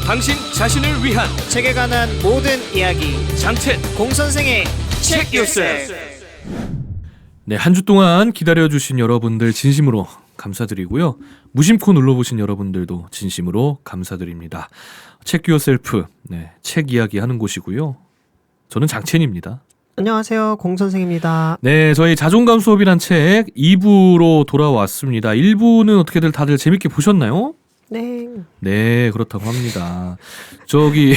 당신 자신을 위한 책에 관한 모든 이야기 장첸 공선생의 Check Yourself. 네, 한 주 동안 기다려주신 여러분들 진심으로 감사드리고요. 무심코 눌러보신 여러분들도 진심으로 감사드립니다. Check Yourself, 네, 책 이야기 하는 곳이고요. 저는 장첸입니다. 안녕하세요, 공선생입니다. 네, 저희 자존감 수업이란 책 2부로 돌아왔습니다. 1부는 어떻게들 다들 재밌게 보셨나요? 네. 네, 그렇다고 합니다. 저기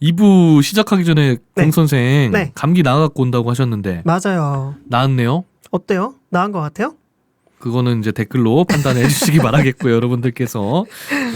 2부 시작하기 전에 네. 공선생 네. 감기 나아갖고 온다고 하셨는데 맞아요. 나았네요? 어때요? 나은 것 같아요? 그거는 이제 댓글로 판단해 주시기 바라겠고요. 여러분들께서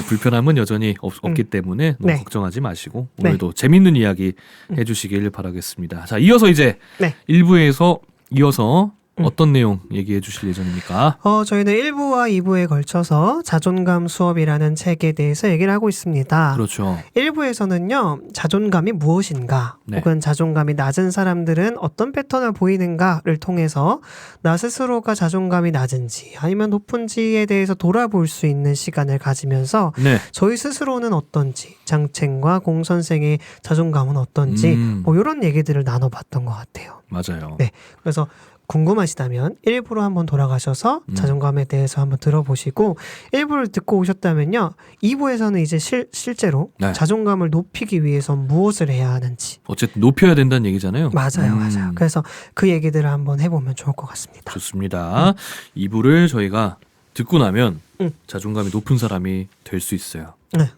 불편함은 여전히 없기 때문에 너무 네. 걱정하지 마시고 네. 오늘도 재밌는 이야기 해주시길 바라겠습니다. 자, 이어서 이제 네. 1부에서 이어서 어떤 내용 얘기해 주실 예정입니까? 저희는 1부와 2부에 걸쳐서 자존감 수업이라는 책에 대해서 얘기를 하고 있습니다. 그렇죠. 1부에서는요, 자존감이 무엇인가, 네. 혹은 자존감이 낮은 사람들은 어떤 패턴을 보이는가를 통해서 나 스스로가 자존감이 낮은지 아니면 높은지에 대해서 돌아볼 수 있는 시간을 가지면서 네. 저희 스스로는 어떤지, 장첸과 공선생의 자존감은 어떤지, 뭐 이런 얘기들을 나눠봤던 것 같아요. 맞아요. 네. 그래서 궁금하시다면 1부로 한번 돌아가셔서 자존감에 대해서 한번 들어보시고 1부를 듣고 오셨다면요, 2부에서는 이제 실제로 네. 자존감을 높이기 위해서 무엇을 해야 하는지. 어쨌든 높여야 된다는 얘기잖아요. 맞아요. 그래서 그 얘기들을 한번 해보면 좋을 것 같습니다. 좋습니다. 2부를 저희가 듣고 나면 응. 자존감이 높은 사람이 될 수 있어요. 네.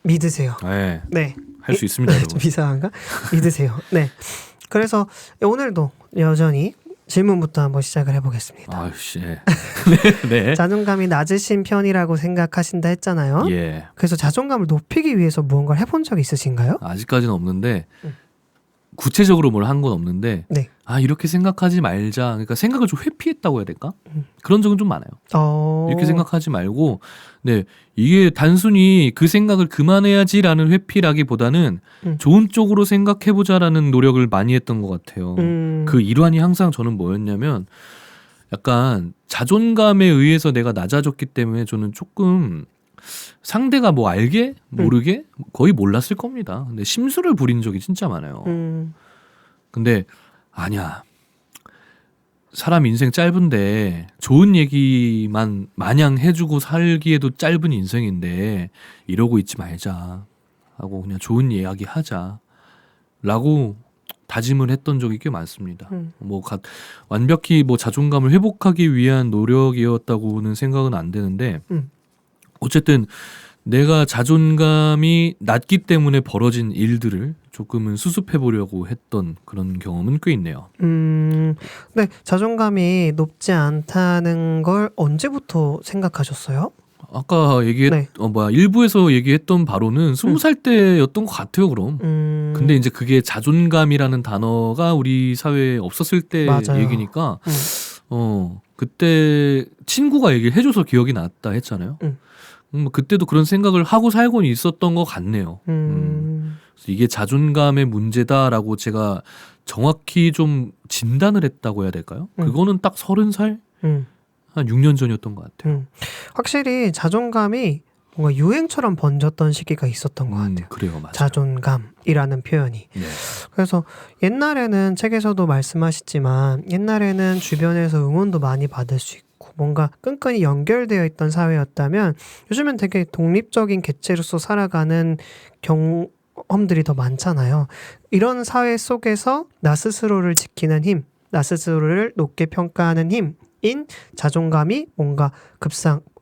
믿으세요. 네. 네. 할 수 있습니다, 좀 여러분. 이상한가? 믿으세요. 네. 그래서 오늘도 여전히 질문부터 한번 시작을 해보겠습니다. 아유씨. 네. 자존감이 낮으신 편이라고 생각하신다 했잖아요. 예. 그래서 자존감을 높이기 위해서 무언가를 해본 적 있으신가요? 아직까지는 없는데 구체적으로 뭘 한 건 없는데 네. 이렇게 생각하지 말자. 그러니까 생각을 좀 회피했다고 해야 될까? 그런 적은 좀 많아요. 이렇게 생각하지 말고 네, 이게 단순히 그 생각을 그만해야지라는 회피라기보다는 좋은 쪽으로 생각해보자라는 노력을 많이 했던 것 같아요. 그 일환이 항상 저는 뭐였냐면 약간 자존감에 의해서 내가 낮아졌기 때문에 저는 조금 상대가 뭐 알게 모르게 거의 몰랐을 겁니다. 근데 심술을 부린 적이 진짜 많아요. 근데 아니야. 사람 인생 짧은데 좋은 얘기만 마냥 해주고 살기에도 짧은 인생인데 이러고 있지 말자 하고 그냥 좋은 이야기 하자 라고 다짐을 했던 적이 꽤 많습니다. 뭐 완벽히 뭐 자존감을 회복하기 위한 노력이었다고는 생각은 안 되는데 어쨌든 내가 자존감이 낮기 때문에 벌어진 일들을 조금은 수습해 보려고 했던 그런 경험은 꽤 있네요. 네, 자존감이 높지 않다는 걸 언제부터 생각하셨어요? 아까 네. 일부에서 얘기했던 바로는 20살 때였던 것 같아요, 그럼. 근데 이제 그게 자존감이라는 단어가 우리 사회에 없었을 때 맞아요. 얘기니까, 그때 친구가 얘기를 해줘서 기억이 났다 했잖아요. 그때도 그런 생각을 하고 살고는 있었던 것 같네요. 그래서 이게 자존감의 문제다라고 제가 정확히 좀 진단을 했다고 해야 될까요? 그거는 딱 30살? 한 6년 전이었던 것 같아요. 확실히 자존감이 뭔가 유행처럼 번졌던 시기가 있었던 것 같아요. 그래요, 맞아요. 자존감이라는 표현이. 네. 그래서 옛날에는 책에서도 말씀하셨지만 옛날에는 주변에서 응원도 많이 받을 수 있고 뭔가 끈끈이 연결되어 있던 사회였다면 요즘은 되게 독립적인 개체로서 살아가는 경험들이 더 많잖아요. 이런 사회 속에서 나 스스로를 지키는 힘, 나 스스로를 높게 평가하는 힘인 자존감이 뭔가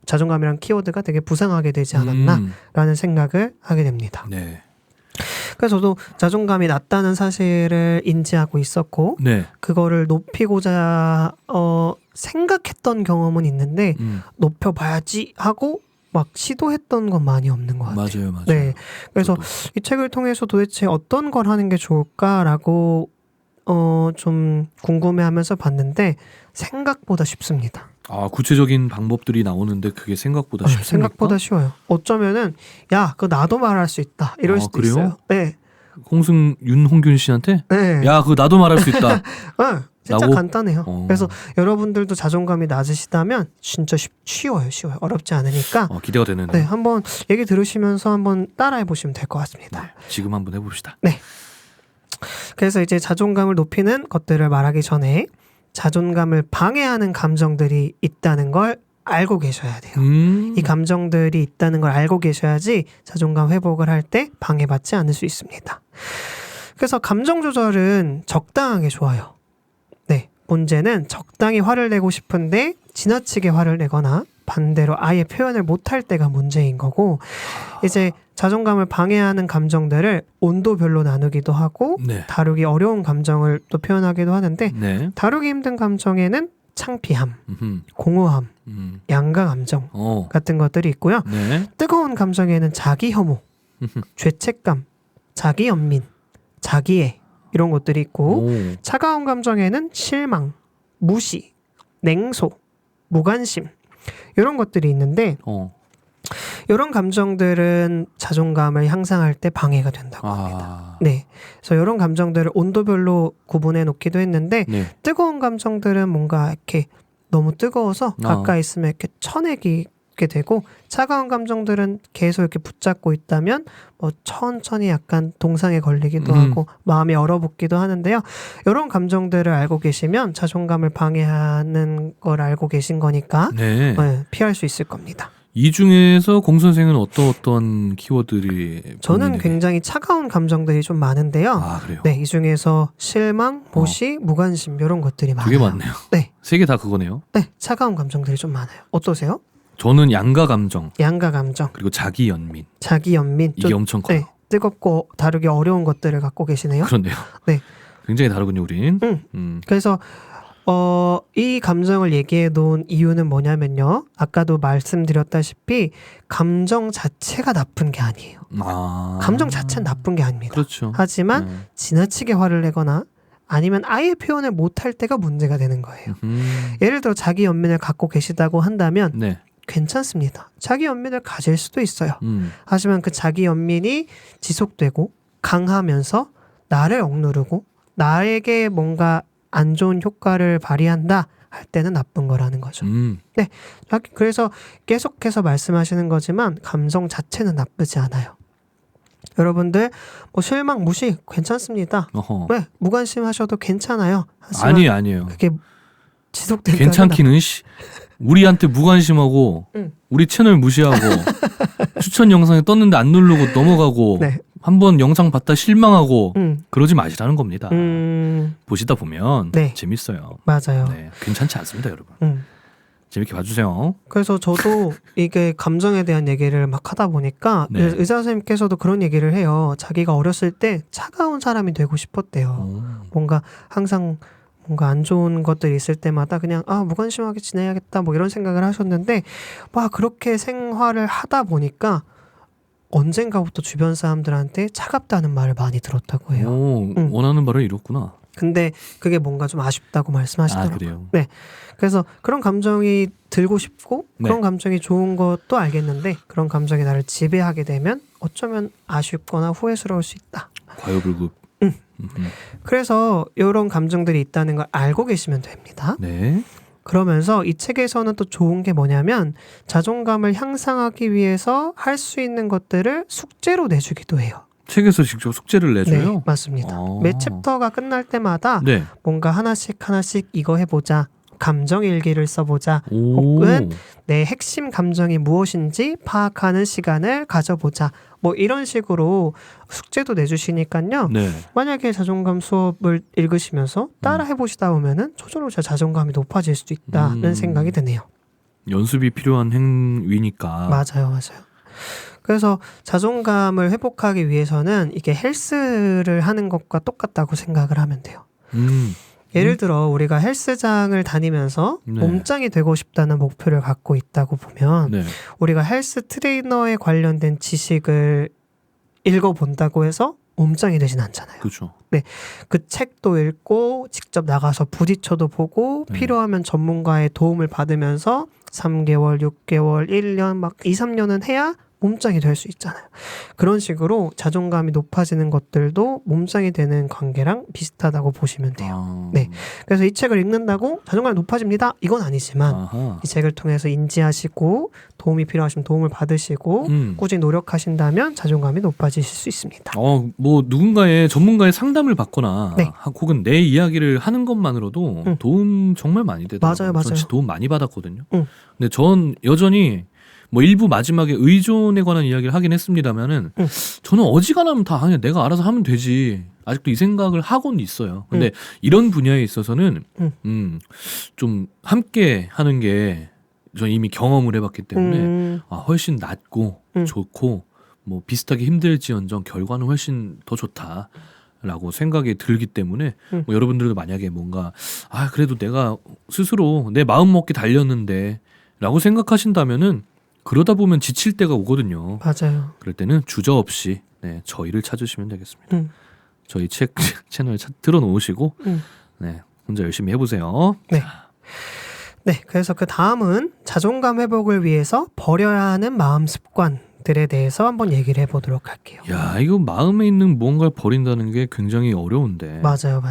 자존감이란 키워드가 되게 부상하게 되지 않았나라는 생각을 하게 됩니다. 네. 그래서 저도 자존감이 낮다는 사실을 인지하고 있었고 네. 그거를 높이고자 생각했던 경험은 있는데 높여봐야지 하고 막 시도했던 건 많이 없는 것 같아요. 맞아요. 네. 그래서 저도. 이 책을 통해서 도대체 어떤 걸 하는 게 좋을까라고 좀 궁금해하면서 봤는데 생각보다 쉽습니다. 구체적인 방법들이 나오는데 그게 생각보다 쉽습니까? 생각보다 쉬워요. 어쩌면은 야, 그거 나도 말할 수 있다. 이럴 수도 그래요? 있어요. 네. 윤홍균 씨한테 네. 야, 그거 나도 말할 수 있다. 진짜 나고? 간단해요. 그래서 여러분들도 자존감이 낮으시다면 진짜 쉬워요. 어렵지 않으니까 기대가 되는데. 네, 한번 얘기 들으시면서 한번 따라해 보시면 될 것 같습니다. 네, 지금 한번 해봅시다. 네. 그래서 이제 자존감을 높이는 것들을 말하기 전에 자존감을 방해하는 감정들이 있다는 걸 알고 계셔야 돼요. 이 감정들이 있다는 걸 알고 계셔야지 자존감 회복을 할 때 방해받지 않을 수 있습니다. 그래서 감정 조절은 적당하게 좋아요. 네, 문제는 적당히 화를 내고 싶은데 지나치게 화를 내거나 반대로 아예 표현을 못할 때가 문제인 거고, 이제 자존감을 방해하는 감정들을 온도별로 나누기도 하고 네. 다루기 어려운 감정을 또 표현하기도 하는데, 네. 다루기 힘든 감정에는 창피함, 공허함, 양가 감정 같은 것들이 있고요. 네. 뜨거운 감정에는 자기 혐오, 죄책감, 자기 연민, 자기애 이런 것들이 있고, 차가운 감정에는 실망, 무시, 냉소, 무관심 이런 것들이 있는데, 이런 감정들은 자존감을 향상할 때 방해가 된다고 합니다. 네, 그래서 이런 감정들을 온도별로 구분해 놓기도 했는데, 네. 뜨거운 감정들은 뭔가 이렇게 너무 뜨거워서 가까이 있으면 이렇게 쳐내게 되고, 차가운 감정들은 계속 이렇게 붙잡고 있다면 뭐 천천히 약간 동상에 걸리기도 하고 마음이 얼어붙기도 하는데요. 이런 감정들을 알고 계시면 자존감을 방해하는 걸 알고 계신 거니까 네. 피할 수 있을 겁니다. 이 중에서 공 선생은 어떤 키워드들이 저는 굉장히 차가운 감정들이 좀 많은데요. 그래요? 네, 이 중에서 실망, 무시, 무관심 이런 것들이 많아요. 되게 많네요. 네, 세 개 다 그거네요. 네, 차가운 감정들이 좀 많아요. 어떠세요? 저는 양가 감정, 양가 감정, 그리고 자기 연민. 자기 연민, 이게 엄청 커요. 네, 뜨겁고 다루기 어려운 것들을 갖고 계시네요. 그렇네요. 네. 굉장히 다르군요, 우린. 그래서 이 감정을 얘기해 놓은 이유는 뭐냐면요, 아까도 말씀드렸다시피 감정 자체가 나쁜 게 아니에요. 감정 자체는 나쁜 게 아닙니다. 그렇죠. 하지만 지나치게 화를 내거나 아니면 아예 표현을 못할 때가 문제가 되는 거예요. 예를 들어 자기 연민을 갖고 계시다고 한다면 네. 괜찮습니다. 자기 연민을 가질 수도 있어요. 하지만 그 자기 연민이 지속되고 강하면서 나를 억누르고 나에게 뭔가 안 좋은 효과를 발휘한다 할 때는 나쁜 거라는 거죠. 네, 그래서 계속해서 말씀하시는 거지만 감정 자체는 나쁘지 않아요. 여러분들 뭐 실망, 무시 괜찮습니다. 네, 무관심 하셔도 괜찮아요. 하지만 아니에요. 그게 지속된다면 괜찮기는 우리한테 무관심하고 우리 채널 무시하고 추천 영상에 떴는데 안 누르고 넘어가고 네. 한번 영상 봤다 실망하고 그러지 마시라는 겁니다. 보시다 보면 네. 재밌어요. 맞아요. 네, 괜찮지 않습니다, 여러분. 재밌게 봐주세요. 그래서 저도 이게 감정에 대한 얘기를 막 하다 보니까 네. 의사 선생님께서도 그런 얘기를 해요. 자기가 어렸을 때 차가운 사람이 되고 싶었대요. 뭔가 항상 뭔가 안 좋은 것들이 있을 때마다 그냥 무관심하게 지내야겠다 뭐 이런 생각을 하셨는데, 막 그렇게 생활을 하다 보니까 언젠가부터 주변 사람들한테 차갑다는 말을 많이 들었다고 해요. 원하는 바를 이뤘구나. 근데 그게 뭔가 좀 아쉽다고 말씀하시더라고요. 그래요? 네. 그래서 그런 감정이 들고 싶고 네. 그런 감정이 좋은 것도 알겠는데, 그런 감정이 나를 지배하게 되면 어쩌면 아쉽거나 후회스러울 수 있다. 과유불급. 그래서 이런 감정들이 있다는 걸 알고 계시면 됩니다. 네. 그러면서 이 책에서는 또 좋은 게 뭐냐면 자존감을 향상하기 위해서 할 수 있는 것들을 숙제로 내주기도 해요. 책에서 직접 숙제를 내줘요? 네, 맞습니다. 매 챕터가 끝날 때마다 뭔가 하나씩 이거 해보자, 감정 일기를 써보자, 혹은 내 핵심 감정이 무엇인지 파악하는 시간을 가져보자, 뭐 이런 식으로 숙제도 내주시니까요. 네. 만약에 자존감 수업을 읽으시면서 따라 해보시다 보면은 저절로 제 자존감이 높아질 수도 있다는 생각이 드네요. 연습이 필요한 행위니까. 맞아요. 그래서 자존감을 회복하기 위해서는 이게 헬스를 하는 것과 똑같다고 생각을 하면 돼요. 예를 들어 우리가 헬스장을 다니면서 몸짱이 되고 싶다는 목표를 갖고 있다고 보면 우리가 헬스 트레이너에 관련된 지식을 읽어본다고 해서 몸짱이 되진 않잖아요. 그렇죠. 네, 그 책도 읽고 직접 나가서 부딪혀도 보고 필요하면 전문가의 도움을 받으면서 3개월, 6개월, 1년 막 2, 3년은 해야 몸짱이 될 수 있잖아요. 그런 식으로 자존감이 높아지는 것들도 몸짱이 되는 관계랑 비슷하다고 보시면 돼요. 네. 그래서 이 책을 읽는다고 자존감이 높아집니다. 이건 아니지만 아하. 이 책을 통해서 인지하시고 도움이 필요하시면 도움을 받으시고 꾸준히 노력하신다면 자존감이 높아지실 수 있습니다. 뭐 누군가의 전문가의 상담을 받거나 네. 혹은 내 이야기를 하는 것만으로도 도움 정말 많이 되더라고요. 맞아요. 전 진짜 도움 많이 받았거든요. 근데 전 여전히 뭐 일부 마지막에 의존에 관한 이야기를 하긴 했습니다만은 저는 어지간하면 다 그냥 내가 알아서 하면 되지. 아직도 이 생각을 하고는 있어요. 근데 이런 분야에 있어서는 좀 함께 하는 게 전 이미 경험을 해봤기 때문에 훨씬 낫고 좋고 뭐 비슷하게 힘들지언정 결과는 훨씬 더 좋다라고 생각이 들기 때문에 뭐 여러분들도 만약에 뭔가 그래도 내가 스스로 내 마음 먹기 달렸는데 라고 생각하신다면은 그러다 보면 지칠 때가 오거든요. 맞아요. 그럴 때는 주저없이 저희를 찾으시면 되겠습니다. 저희 책 채널 틀어놓으시고 혼자 열심히 해보세요. 네, 그래서 그 다음은 자존감 회복을 위해서 버려야 하는 마음 습관들에 대해서 한번 얘기를 해보도록 할게요. 야, 이거 마음에 있는 무언가를 버린다는 게 굉장히 어려운데. 맞아요.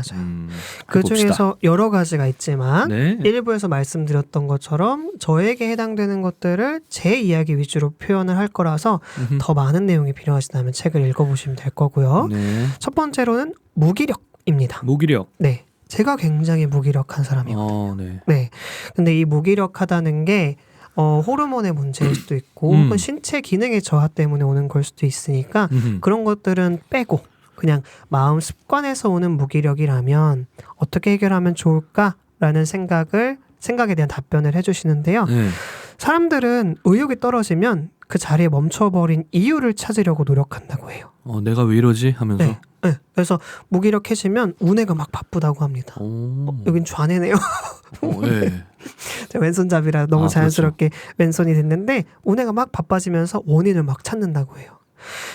그 중에서 여러 가지가 있지만 일부에서 말씀드렸던 것처럼 저에게 해당되는 것들을 제 이야기 위주로 표현을 할 거라서 더 많은 내용이 필요하시다면 책을 읽어보시면 될 거고요. 첫 번째로는 무기력입니다. 무기력. 네. 제가 굉장히 무기력한 사람이거든요. 근데 이 무기력하다는 게 호르몬의 문제일 수도 있고 혹은 신체 기능의 저하 때문에 오는 걸 수도 있으니까 그런 것들은 빼고 그냥 마음 습관에서 오는 무기력이라면 어떻게 해결하면 좋을까라는 생각에 대한 답변을 해주시는데요. 사람들은 의욕이 떨어지면 그 자리에 멈춰버린 이유를 찾으려고 노력한다고 해요. 내가 왜 이러지? 하면서. 네. 그래서 무기력해지면 우뇌가 막 바쁘다고 합니다. 여긴 좌뇌네요. 제가 왼손잡이라 너무 자연스럽게 그렇죠. 왼손이 됐는데 우뇌가 막 바빠지면서 원인을 막 찾는다고 해요.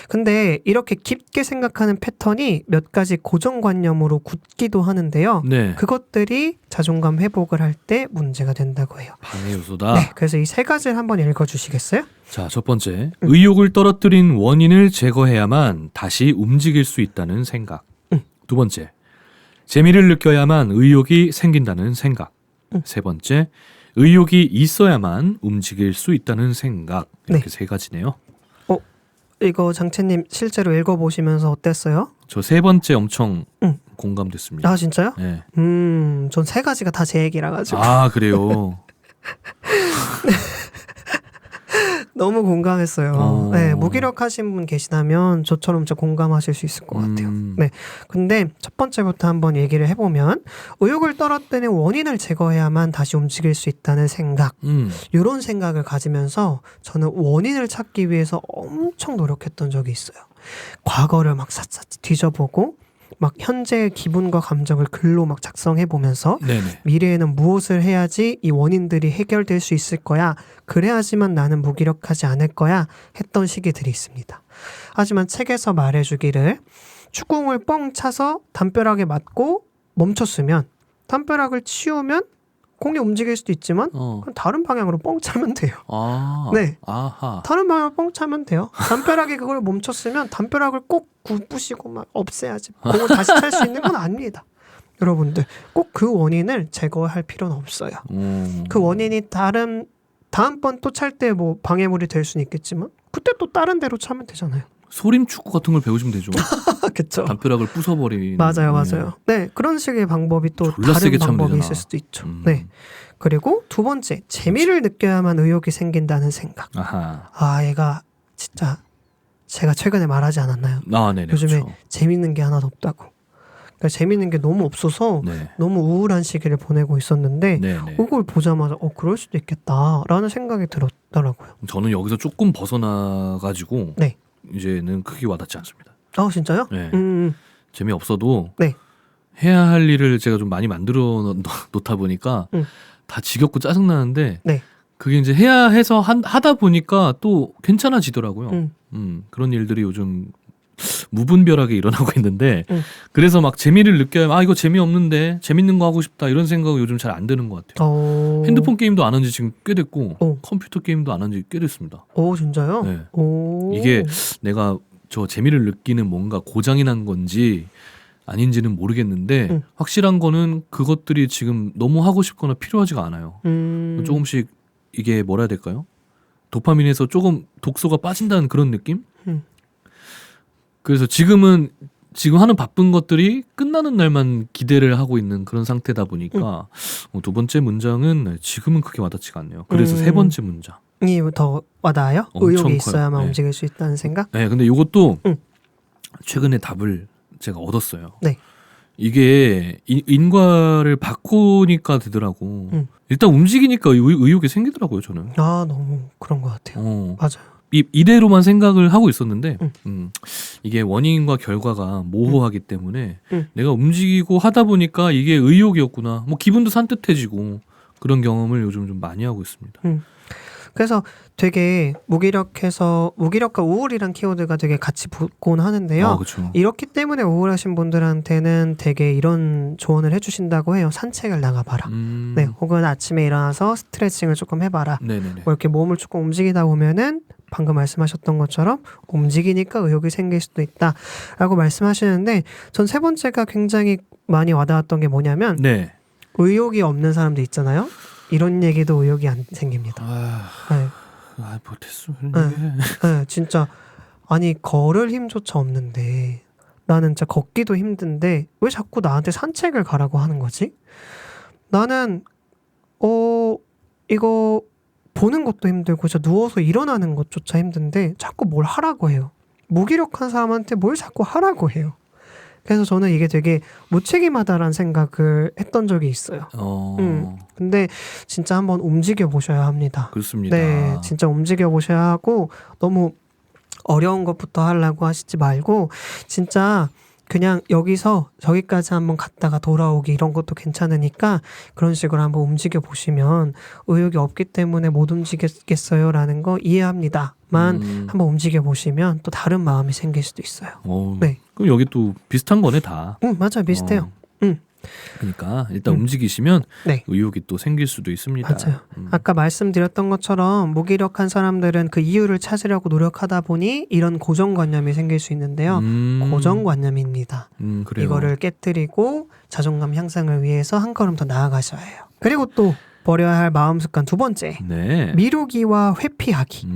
근데 이렇게 깊게 생각하는 패턴이 몇 가지 고정관념으로 굳기도 하는데요. 그것들이 자존감 회복을 할 때 문제가 된다고 해요. 방해 요소다. 그래서 이 세 가지를 한번 읽어주시겠어요? 자, 첫 번째. 의욕을 떨어뜨린 원인을 제거해야만 다시 움직일 수 있다는 생각. 두 번째. 재미를 느껴야만 의욕이 생긴다는 생각. 세 번째. 의욕이 있어야만 움직일 수 있다는 생각. 이렇게 세 가지네요. 이거 장채님 실제로 읽어보시면서 어땠어요? 저 세 번째 엄청 공감됐습니다. 진짜요? 네. 전 세 가지가 다 제 얘기라 가지고. 그래요? 너무 공감했어요. 무기력하신 분 계시다면 저처럼 진짜 공감하실 수 있을 것 같아요. 근데 첫 번째부터 한번 얘기를 해보면 의욕을 떨어뜨리는 원인을 제거해야만 다시 움직일 수 있다는 생각. 이런 생각을 가지면서 저는 원인을 찾기 위해서 엄청 노력했던 적이 있어요. 과거를 막 샅샅이 뒤져보고 막 현재의 기분과 감정을 글로 막 작성해보면서 미래에는 무엇을 해야지 이 원인들이 해결될 수 있을 거야. 그래야지만 나는 무기력하지 않을 거야. 했던 시기들이 있습니다. 하지만 책에서 말해주기를 축구공을 뻥 차서 담벼락에 맞고 멈췄으면 담벼락을 치우면 공이 움직일 수도 있지만 다른 방향으로 뻥 차면 돼요. 다른 방향으로 뻥 차면 돼요. 담벼락에 그걸 멈췄으면 담벼락을 꼭 부수고 막 없애야지 공을 다시 찰 수 있는 건 아닙니다. 여러분들 꼭 그 원인을 제거할 필요는 없어요. 그 원인이 다음번 또 찰 때 뭐 방해물이 될 수는 있겠지만 그때 또 다른 데로 차면 되잖아요. 소림 축구 같은 걸 배우시면 되죠. 그쵸. 담벼락을 부숴버리는. 맞아요. 그런 식의 방법이 또 다른 방법이 있을 수도 있죠. 그리고 두 번째, 재미를 느껴야만 의욕이 생긴다는 생각. 얘가 진짜 제가 최근에 말하지 않았나요? 요즘에 그렇죠. 재밌는 게 하나도 없다고. 그러니까 재밌는 게 너무 없어서 너무 우울한 시기를 보내고 있었는데 그걸 보자마자 그럴 수도 있겠다라는 생각이 들었더라고요. 저는 여기서 조금 벗어나가지고 이제는 크게 와닿지 않습니다. 진짜요? 재미없어도 해야 할 일을 제가 좀 많이 만들어 놓다 보니까 다 지겹고 짜증나는데 그게 이제 해야 해서 하다 보니까 또 괜찮아지더라고요. 그런 일들이 요즘 무분별하게 일어나고 있는데 그래서 막 재미를 느껴야 이거 재미없는데 재밌는 거 하고 싶다 이런 생각이 요즘 잘 안 드는 것 같아요. 핸드폰 게임도 안 한 지 지금 꽤 됐고 컴퓨터 게임도 안 한 지 꽤 됐습니다. 오 진짜요? 네. 오. 이게 내가 저 재미를 느끼는 뭔가 고장이 난 건지 아닌지는 모르겠는데 확실한 거는 그것들이 지금 너무 하고 싶거나 필요하지가 않아요. 조금씩 이게 뭐라 해야 될까요? 도파민에서 조금 독소가 빠진다는 그런 느낌? 그래서 지금 하는 바쁜 것들이 끝나는 날만 기대를 하고 있는 그런 상태다 보니까 두 번째 문장은 지금은 크게 와닿지가 않네요. 그래서 세 번째 문장. 이 더 와닿아요? 엄청 의욕이 커요. 있어야만 네. 움직일 수 있다는 생각? 네, 근데 이것도 최근에 답을 제가 얻었어요. 네. 이게 인과를 바꾸니까 되더라고. 일단 움직이니까 의욕이 생기더라고요, 저는. 아 너무 그런 것 같아요. 맞아요. 이대로만 생각을 하고 있었는데 이게 원인과 결과가 모호하기 때문에 내가 움직이고 하다 보니까 이게 의욕이었구나. 뭐 기분도 산뜻해지고 그런 경험을 요즘 좀 많이 하고 있습니다. 그래서 되게 무기력과 우울이란 키워드가 되게 같이 붙곤 하는데요. 그렇죠. 이렇기 때문에 우울하신 분들한테는 되게 이런 조언을 해주신다고 해요. 산책을 나가봐라. 네, 혹은 아침에 일어나서 스트레칭을 조금 해봐라. 네네네. 뭐 이렇게 몸을 조금 움직이다 보면은 방금 말씀하셨던 것처럼 움직이니까 의욕이 생길 수도 있다라고 말씀하시는데 전 세 번째가 굉장히 많이 와닿았던 게 뭐냐면 네. 의욕이 없는 사람들 있잖아요. 이런 얘기도 의욕이 안 생깁니다. 네. 못했어. 네, 진짜 아니 걸을 힘조차 없는데 나는 진짜 걷기도 힘든데 왜 자꾸 나한테 산책을 가라고 하는 거지? 나는 이거 보는 것도 힘들고 진짜 누워서 일어나는 것조차 힘든데 자꾸 뭘 하라고 해요. 무기력한 사람한테 뭘 자꾸 하라고 해요. 그래서 저는 이게 되게 무책임하다라는 생각을 했던 적이 있어요. 근데 진짜 한번 움직여 보셔야 합니다. 그렇습니다. 네, 진짜 움직여 보셔야 하고 너무 어려운 것부터 하려고 하시지 말고 진짜 그냥 여기서 저기까지 한번 갔다가 돌아오기 이런 것도 괜찮으니까 그런 식으로 한번 움직여 보시면 의욕이 없기 때문에 못 움직이겠어요 라는 거 이해합니다만 한번 움직여 보시면 또 다른 마음이 생길 수도 있어요. 네. 그럼 여기 또 비슷한 거네 다. 맞아요. 비슷해요. 그러니까 일단 움직이시면 네. 의욕이 또 생길 수도 있습니다. 맞아요. 아까 말씀드렸던 것처럼 무기력한 사람들은 그 이유를 찾으려고 노력하다 보니 이런 고정관념이 생길 수 있는데요. 고정관념입니다. 그래요. 이거를 깨뜨리고 자존감 향상을 위해서 한 걸음 더 나아가셔야 해요. 그리고 또 버려야 할 마음 습관 두 번째. 네. 미루기와 회피하기.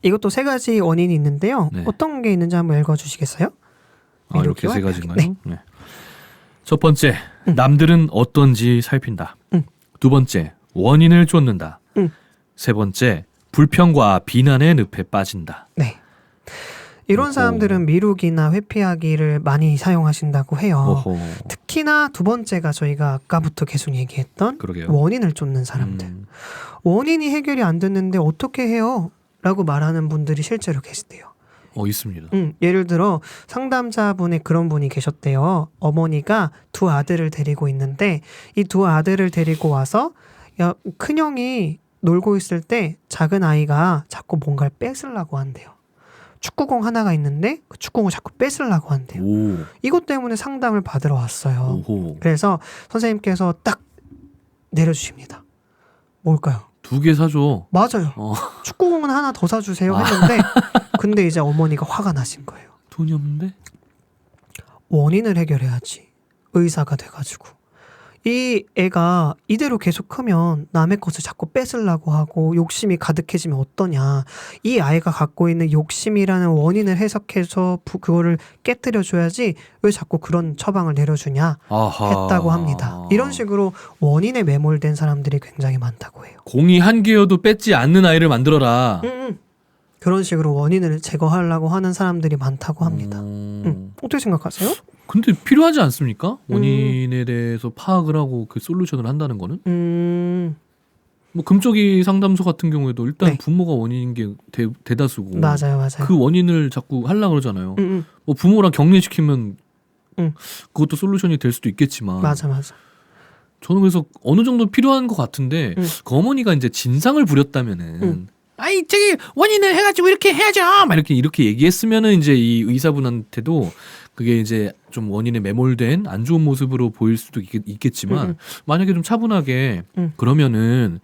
이것도 세 가지 원인이 있는데요. 네. 어떤 게 있는지 한번 읽어주시겠어요? 이렇게 미루기와 세 가지인가요? 네. 네. 첫 번째, 남들은 어떤지 살핀다. 두 번째, 원인을 쫓는다. 세 번째, 불평과 비난의 늪에 빠진다. 네. 이런 사람들은 미루기나 회피하기를 많이 사용하신다고 해요. 특히나 두 번째가 저희가 아까부터 계속 얘기했던 그러게요. 원인을 쫓는 사람들. 원인이 해결이 안 됐는데 어떻게 해요? 라고 말하는 분들이 실제로 계시대요. 있습니다. 예를 들어 상담자분의 그런 분이 계셨대요. 어머니가 두 아들을 데리고 있는데 이 두 아들을 데리고 와서 야, 큰형이 놀고 있을 때 작은 아이가 자꾸 뭔가를 뺏으려고 한대요. 축구공 하나가 있는데 그 축구공을 자꾸 뺏으려고 한대요. 이것 때문에 상담을 받으러 왔어요. 그래서 선생님께서 딱 내려주십니다. 뭘까요? 2개 사줘. 맞아요. 축구공은 하나 더 사주세요 했는데 근데 이제 어머니가 화가 나신 거예요. 돈이 없는데? 원인을 해결해야지. 의사가 돼가지고. 이 애가 이대로 계속 크면 남의 것을 자꾸 뺏으려고 하고 욕심이 가득해지면 어떠냐. 이 아이가 갖고 있는 욕심이라는 원인을 해석해서 그거를 깨뜨려줘야지 왜 자꾸 그런 처방을 내려주냐 했다고 합니다. 이런 식으로 원인에 매몰된 사람들이 굉장히 많다고 해요. 공이 한 개여도 뺏지 않는 아이를 만들어라. 그런 식으로 원인을 제거하려고 하는 사람들이 많다고 합니다. 어떻게 생각하세요? 근데 필요하지 않습니까? 원인에 대해서 파악을 하고 그 솔루션을 한다는 거는? 뭐 금쪽이 상담소 같은 경우에도 일단 네. 부모가 원인인 게 대다수고 맞아요. 그 원인을 자꾸 하려고 그러잖아요. 뭐 부모랑 격리시키면 그것도 솔루션이 될 수도 있겠지만 맞아. 저는 그래서 어느 정도 필요한 것 같은데 그 어머니가 이제 진상을 부렸다면은 아이 저기 원인을 해가지고 이렇게 해야죠. 막 이렇게 얘기했으면은 이제 이 의사분한테도 그게 이제 좀 원인에 매몰된 안 좋은 모습으로 보일 수도 있겠지만 만약에 좀 차분하게 그러면은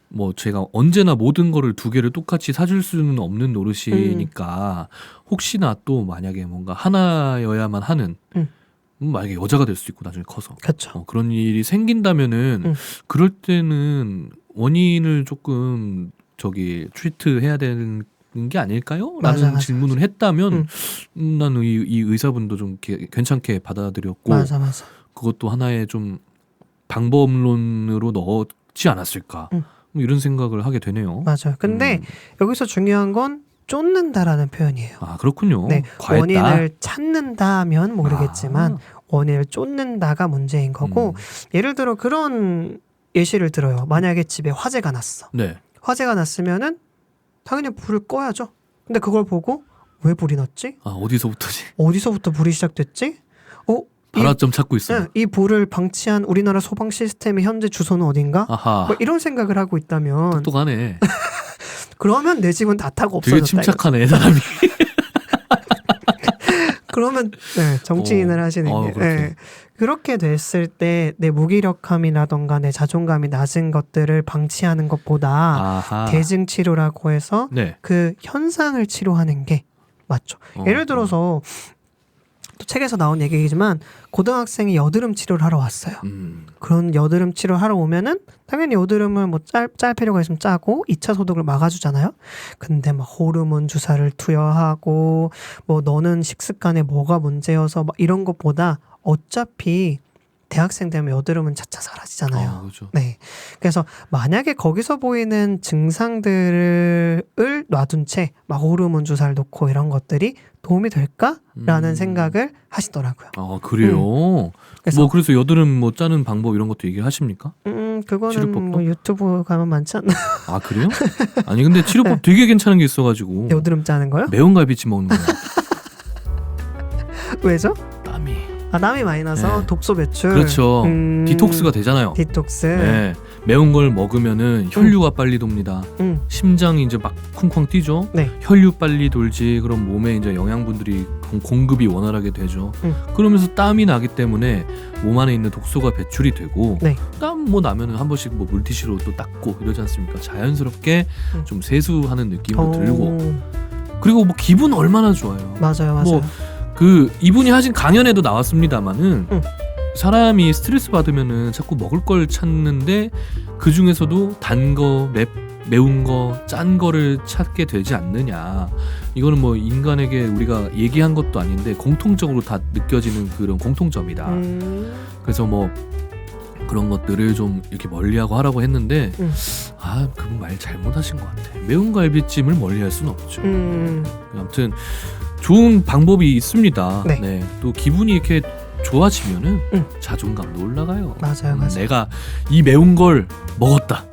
뭐 제가 언제나 모든 거를 두 개를 똑같이 사줄 수는 없는 노릇이니까 혹시나 또 만약에 뭔가 하나여야만 하는 만약에 여자가 될 수도 있고 나중에 커서 그렇죠. 그런 일이 생긴다면은 그럴 때는 원인을 조금 저기 트리트해야 되는 게 아닐까요? 라는 질문을 했다면 나는 이 의사분도 좀 괜찮게 받아들였고 맞아. 그것도 하나의 좀 방법론으로 넣지 않았을까 뭐 이런 생각을 하게 되네요. 맞아요. 근데 여기서 중요한 건 쫓는다라는 표현이에요. 아 그렇군요. 네, 과했다. 원인을 찾는다면 모르겠지만 원인을 쫓는다가 문제인 거고 예를 들어 그런 예시를 들어요. 만약에 집에 화재가 났어. 네. 화재가 났으면은 당연히 불을 꺼야죠. 근데 그걸 보고 왜 불이 났지? 아 어디서부터지? 어디서부터 불이 시작됐지? 발화점 찾고 있어요. 이 불을 방치한 우리나라 소방 시스템의 현재 주소는 어딘가? 아하. 뭐 이런 생각을 하고 있다면 똑똑하네. 그러면 내 집은 다 타고 되게 없어졌다. 침착하네 사람이. 그러면 네, 정치인을 하시는 게 네. 그렇게 됐을 때 내 무기력함이라던가 내 자존감이 낮은 것들을 방치하는 것보다 아하. 대증 치료라고 해서 네. 그 현상을 치료하는 게 맞죠. 예를 들어서 또 책에서 나온 얘기이지만 고등학생이 여드름 치료를 하러 왔어요. 그런 여드름 치료를 하러 오면은 당연히 여드름을 뭐 짤 필요가 있으면 짜고 2차 소독을 막아주잖아요. 근데 막 호르몬 주사를 투여하고 뭐 너는 식습관에 뭐가 문제여서 막 이런 것보다 어차피 대학생 되면 여드름은 차차 사라지잖아요. 그렇죠. 네. 그래서 만약에 거기서 보이는 증상들을 놔둔 채 막 호르몬 주사를 놓고 이런 것들이 도움이 될까라는 생각을 하시더라고요. 아 그래요. 그래서 여드름 뭐 짜는 방법 이런 것도 얘기를 하십니까? 그거는 치료법도? 뭐 유튜브 가면 많지 않나? 아 그래요? 아니 근데 치료법 되게 괜찮은 게 있어가지고 여드름 짜는 거요? 매운 갈비찜 먹는 거예요. 왜죠? 땀이. 땀이 많이 나서 네. 독소 배출. 그렇죠. 디톡스가 되잖아요. 디톡스. 네. 매운 걸 먹으면은 혈류가 빨리 돕니다. 심장이 이제 막 쿵쿵 뛰죠. 네. 혈류 빨리 돌지. 그럼 몸에 이제 영양분들이 공급이 원활하게 되죠. 그러면서 땀이 나기 때문에 몸 안에 있는 독소가 배출이 되고 네. 땀 뭐 나면은 한 번씩 뭐 물티슈로 또 닦고 이러지 않습니까? 자연스럽게 좀 세수하는 느낌도 들고 그리고 뭐 기분 얼마나 좋아요. 맞아요. 뭐 그 이분이 하신 강연에도 나왔습니다만은 사람이 스트레스 받으면은 자꾸 먹을 걸 찾는데 그 중에서도 단 거, 매운 거, 짠 거를 찾게 되지 않느냐. 이거는 뭐 인간에게 우리가 얘기한 것도 아닌데 공통적으로 다 느껴지는 그런 공통점이다. 그래서 뭐 그런 것들을 좀 이렇게 멀리하고 하라고 했는데 그분 말 잘못하신 것 같아. 매운 갈비찜을 멀리할 수는 없죠. 아무튼 좋은 방법이 있습니다. 네. 네. 또 기분이 이렇게 좋아지면은 자존감도 올라가요. 맞아요. 내가 이 매운 걸 먹었다.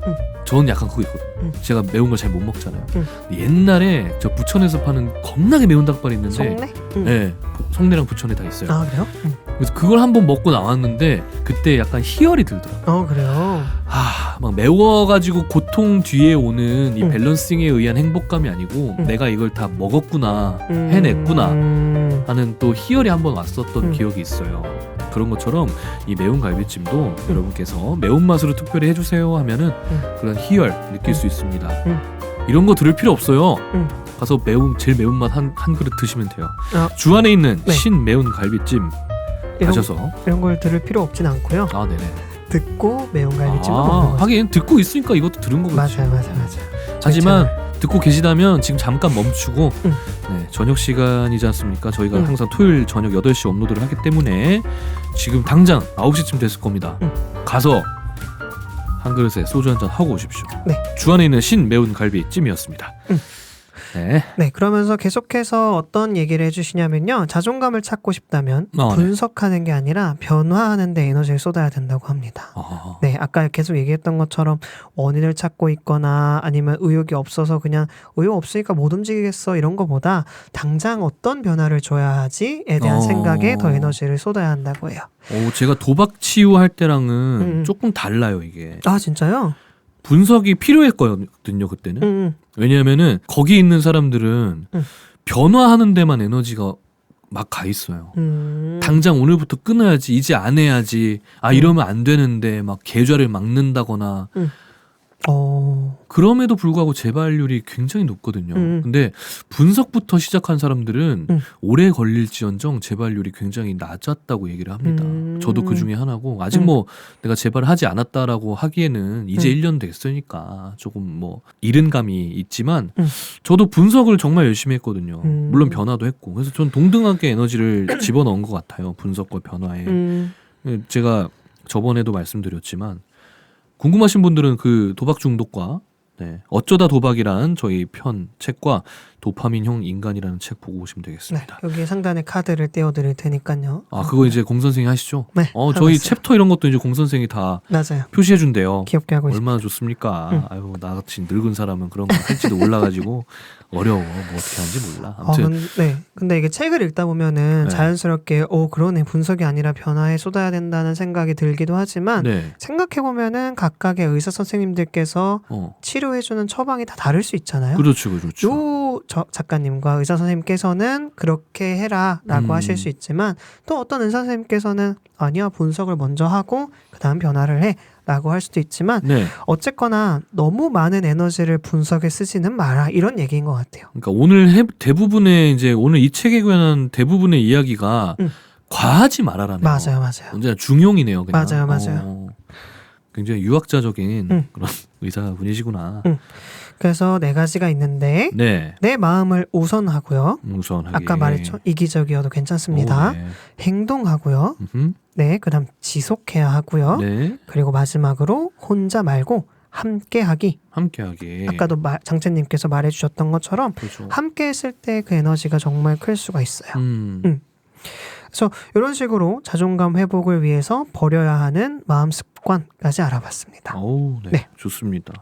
저는 약간 그거 있거든요. 제가 매운 걸 잘 못 먹잖아요. 옛날에 저 부천에서 파는 겁나게 매운 닭발이 있는데 속내? 네, 속내랑 부천에 다 있어요. 아 그래요? 그래서 그걸 한번 먹고 나왔는데 그때 약간 희열이 들더라고요. 그래요? 막 매워가지고 고통 뒤에 오는 이 밸런싱에 의한 행복감이 아니고 내가 이걸 다 먹었구나, 해냈구나 하는 또 희열이 한번 왔었던 기억이 있어요. 그런 것처럼 이 매운 갈비찜도 여러분께서 매운맛으로 특별히 해주세요 하면은 그런 희열 느낄 수 있습니다. 이런 거 들을 필요 없어요. 가서 제일 매운맛 한 그릇 드시면 돼요. 주안에 있는 네. 신매운 갈비찜 가셔서 이런 걸 들을 필요 없진 않고요. 네네. 듣고 매운 갈비찜을 먹는 거죠. 하긴 듣고 있으니까 이것도 들은 거겠지. 맞아요. 하지만 듣고 계시다면 지금 잠깐 멈추고 네, 저녁 시간이지 않습니까? 저희가 항상 토요일 저녁 8시 업로드를 하기 때문에 지금 당장 9시쯤 됐을 겁니다. 가서 한 그릇에 소주 한잔 하고 오십시오. 네. 주안에 있는 신매운 갈비찜이었습니다. 네, 그러면서 계속해서 어떤 얘기를 해주시냐면요. 자존감을 찾고 싶다면 네. 분석하는 게 아니라 변화하는 데 에너지를 쏟아야 된다고 합니다. 네, 아까 계속 얘기했던 것처럼 원인을 찾고 있거나 아니면 의욕이 없어서 그냥 의욕 없으니까 못 움직이겠어 이런 거보다 당장 어떤 변화를 줘야 하지에 대한 생각에 더 에너지를 쏟아야 한다고 해요. 제가 도박 치유할 때랑은 조금 달라요 이게. 진짜요? 분석이 필요했거든요 그때는. 왜냐하면은 거기 있는 사람들은 변화하는 데만 에너지가 막 가 있어요. 당장 오늘부터 끊어야지, 이제 안 해야지, 이러면 안 되는데 막 계좌를 막는다거나. 그럼에도 불구하고 재발률이 굉장히 높거든요. 근데 분석부터 시작한 사람들은 오래 걸릴지언정 재발률이 굉장히 낮았다고 얘기를 합니다. 저도 그 중에 하나고, 아직 뭐 내가 재발을 하지 않았다라고 하기에는 이제 1년 됐으니까 조금 뭐 이른 감이 있지만 저도 분석을 정말 열심히 했거든요. 물론 변화도 했고. 그래서 전 동등하게 에너지를 집어넣은 것 같아요. 분석과 변화에. 제가 저번에도 말씀드렸지만 궁금하신 분들은 그 도박 중독과 어쩌다 도박이라는 저희 편 책과 도파민형 인간이라는 책 보고 오시면 되겠습니다. 네, 여기 상단에 카드를 떼어드릴 테니까요. 그거 이제 공 선생이 하시죠? 네. 저희 챕터 이런 것도 이제 공 선생이 다 맞아요. 표시해 준대요. 귀엽게 하고 있어요. 얼마나 좋습니까? 아유, 나같이 늙은 사람은 그런 거 할지도 몰라가지고 어려워. 뭐 어떻게 하는지 몰라. 아무튼 근데 이게 책을 읽다 보면은 자연스럽게 그러네, 분석이 아니라 변화에 쏟아야 된다는 생각이 들기도 하지만 생각해 보면은 각각의 의사 선생님들께서 치료해주는 처방이 다 다를 수 있잖아요. 그렇죠. 요 작가님과 의사 선생님께서는 그렇게 해라라고 하실 수 있지만, 또 어떤 의사 선생님께서는 아니야, 분석을 먼저 하고 그 다음 변화를 해 라고 할 수도 있지만 어쨌거나 너무 많은 에너지를 분석에 쓰지는 마라, 이런 얘기인 것 같아요. 그러니까 오늘 대부분의 이제 오늘 이 책에 관한 대부분의 이야기가 과하지 말아라네요. 맞아요. 언제나 중용이네요. 그냥. 맞아요. 굉장히 유학자적인 그런 의사분이시구나. 그래서 4가지가 있는데 내 마음을 우선하고요. 우선하게. 아까 말했죠. 이기적이어도 괜찮습니다. 행동하고요. 그다음 지속해야 하고요. 그리고 마지막으로 혼자 말고 함께하기. 아까도 장채님께서 말해주셨던 것처럼 그렇죠. 함께 했을 때 그 에너지가 정말 클 수가 있어요. 그래서 이런 식으로 자존감 회복을 위해서 버려야 하는 마음 습관까지 알아봤습니다. 좋습니다.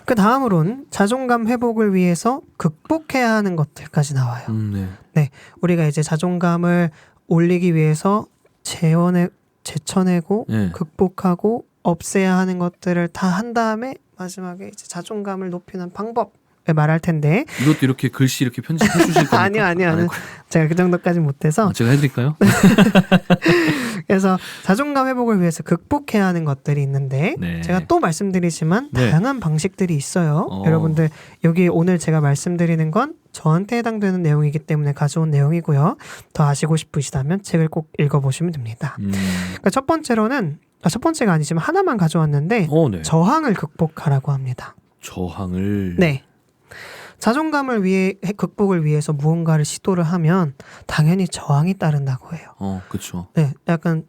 그 다음으로는 자존감 회복을 위해서 극복해야 하는 것들까지 나와요. 우리가 이제 자존감을 올리기 위해서 제쳐내고 극복하고 없애야 하는 것들을 다 한 다음에 마지막에 이제 자존감을 높이는 방법 말할 텐데, 이것도 이렇게 글씨 이렇게 편집해 주실 겁니까? 아니요. 제가 그 정도까지 못해서. 제가 해드릴까요? 그래서 자존감 회복을 위해서 극복해야 하는 것들이 있는데 제가 또 말씀드리지만 다양한 방식들이 있어요. 여러분들 여기 오늘 제가 말씀드리는 건 저한테 해당되는 내용이기 때문에 가져온 내용이고요. 더 아시고 싶으시다면 책을 꼭 읽어보시면 됩니다. 그러니까 첫 번째가 아니지만 하나만 가져왔는데 저항을 극복하라고 합니다. 저항을. 자존감을 위해 극복을 위해서 무언가를 시도를 하면 당연히 저항이 따른다고 해요. 그렇죠. 약간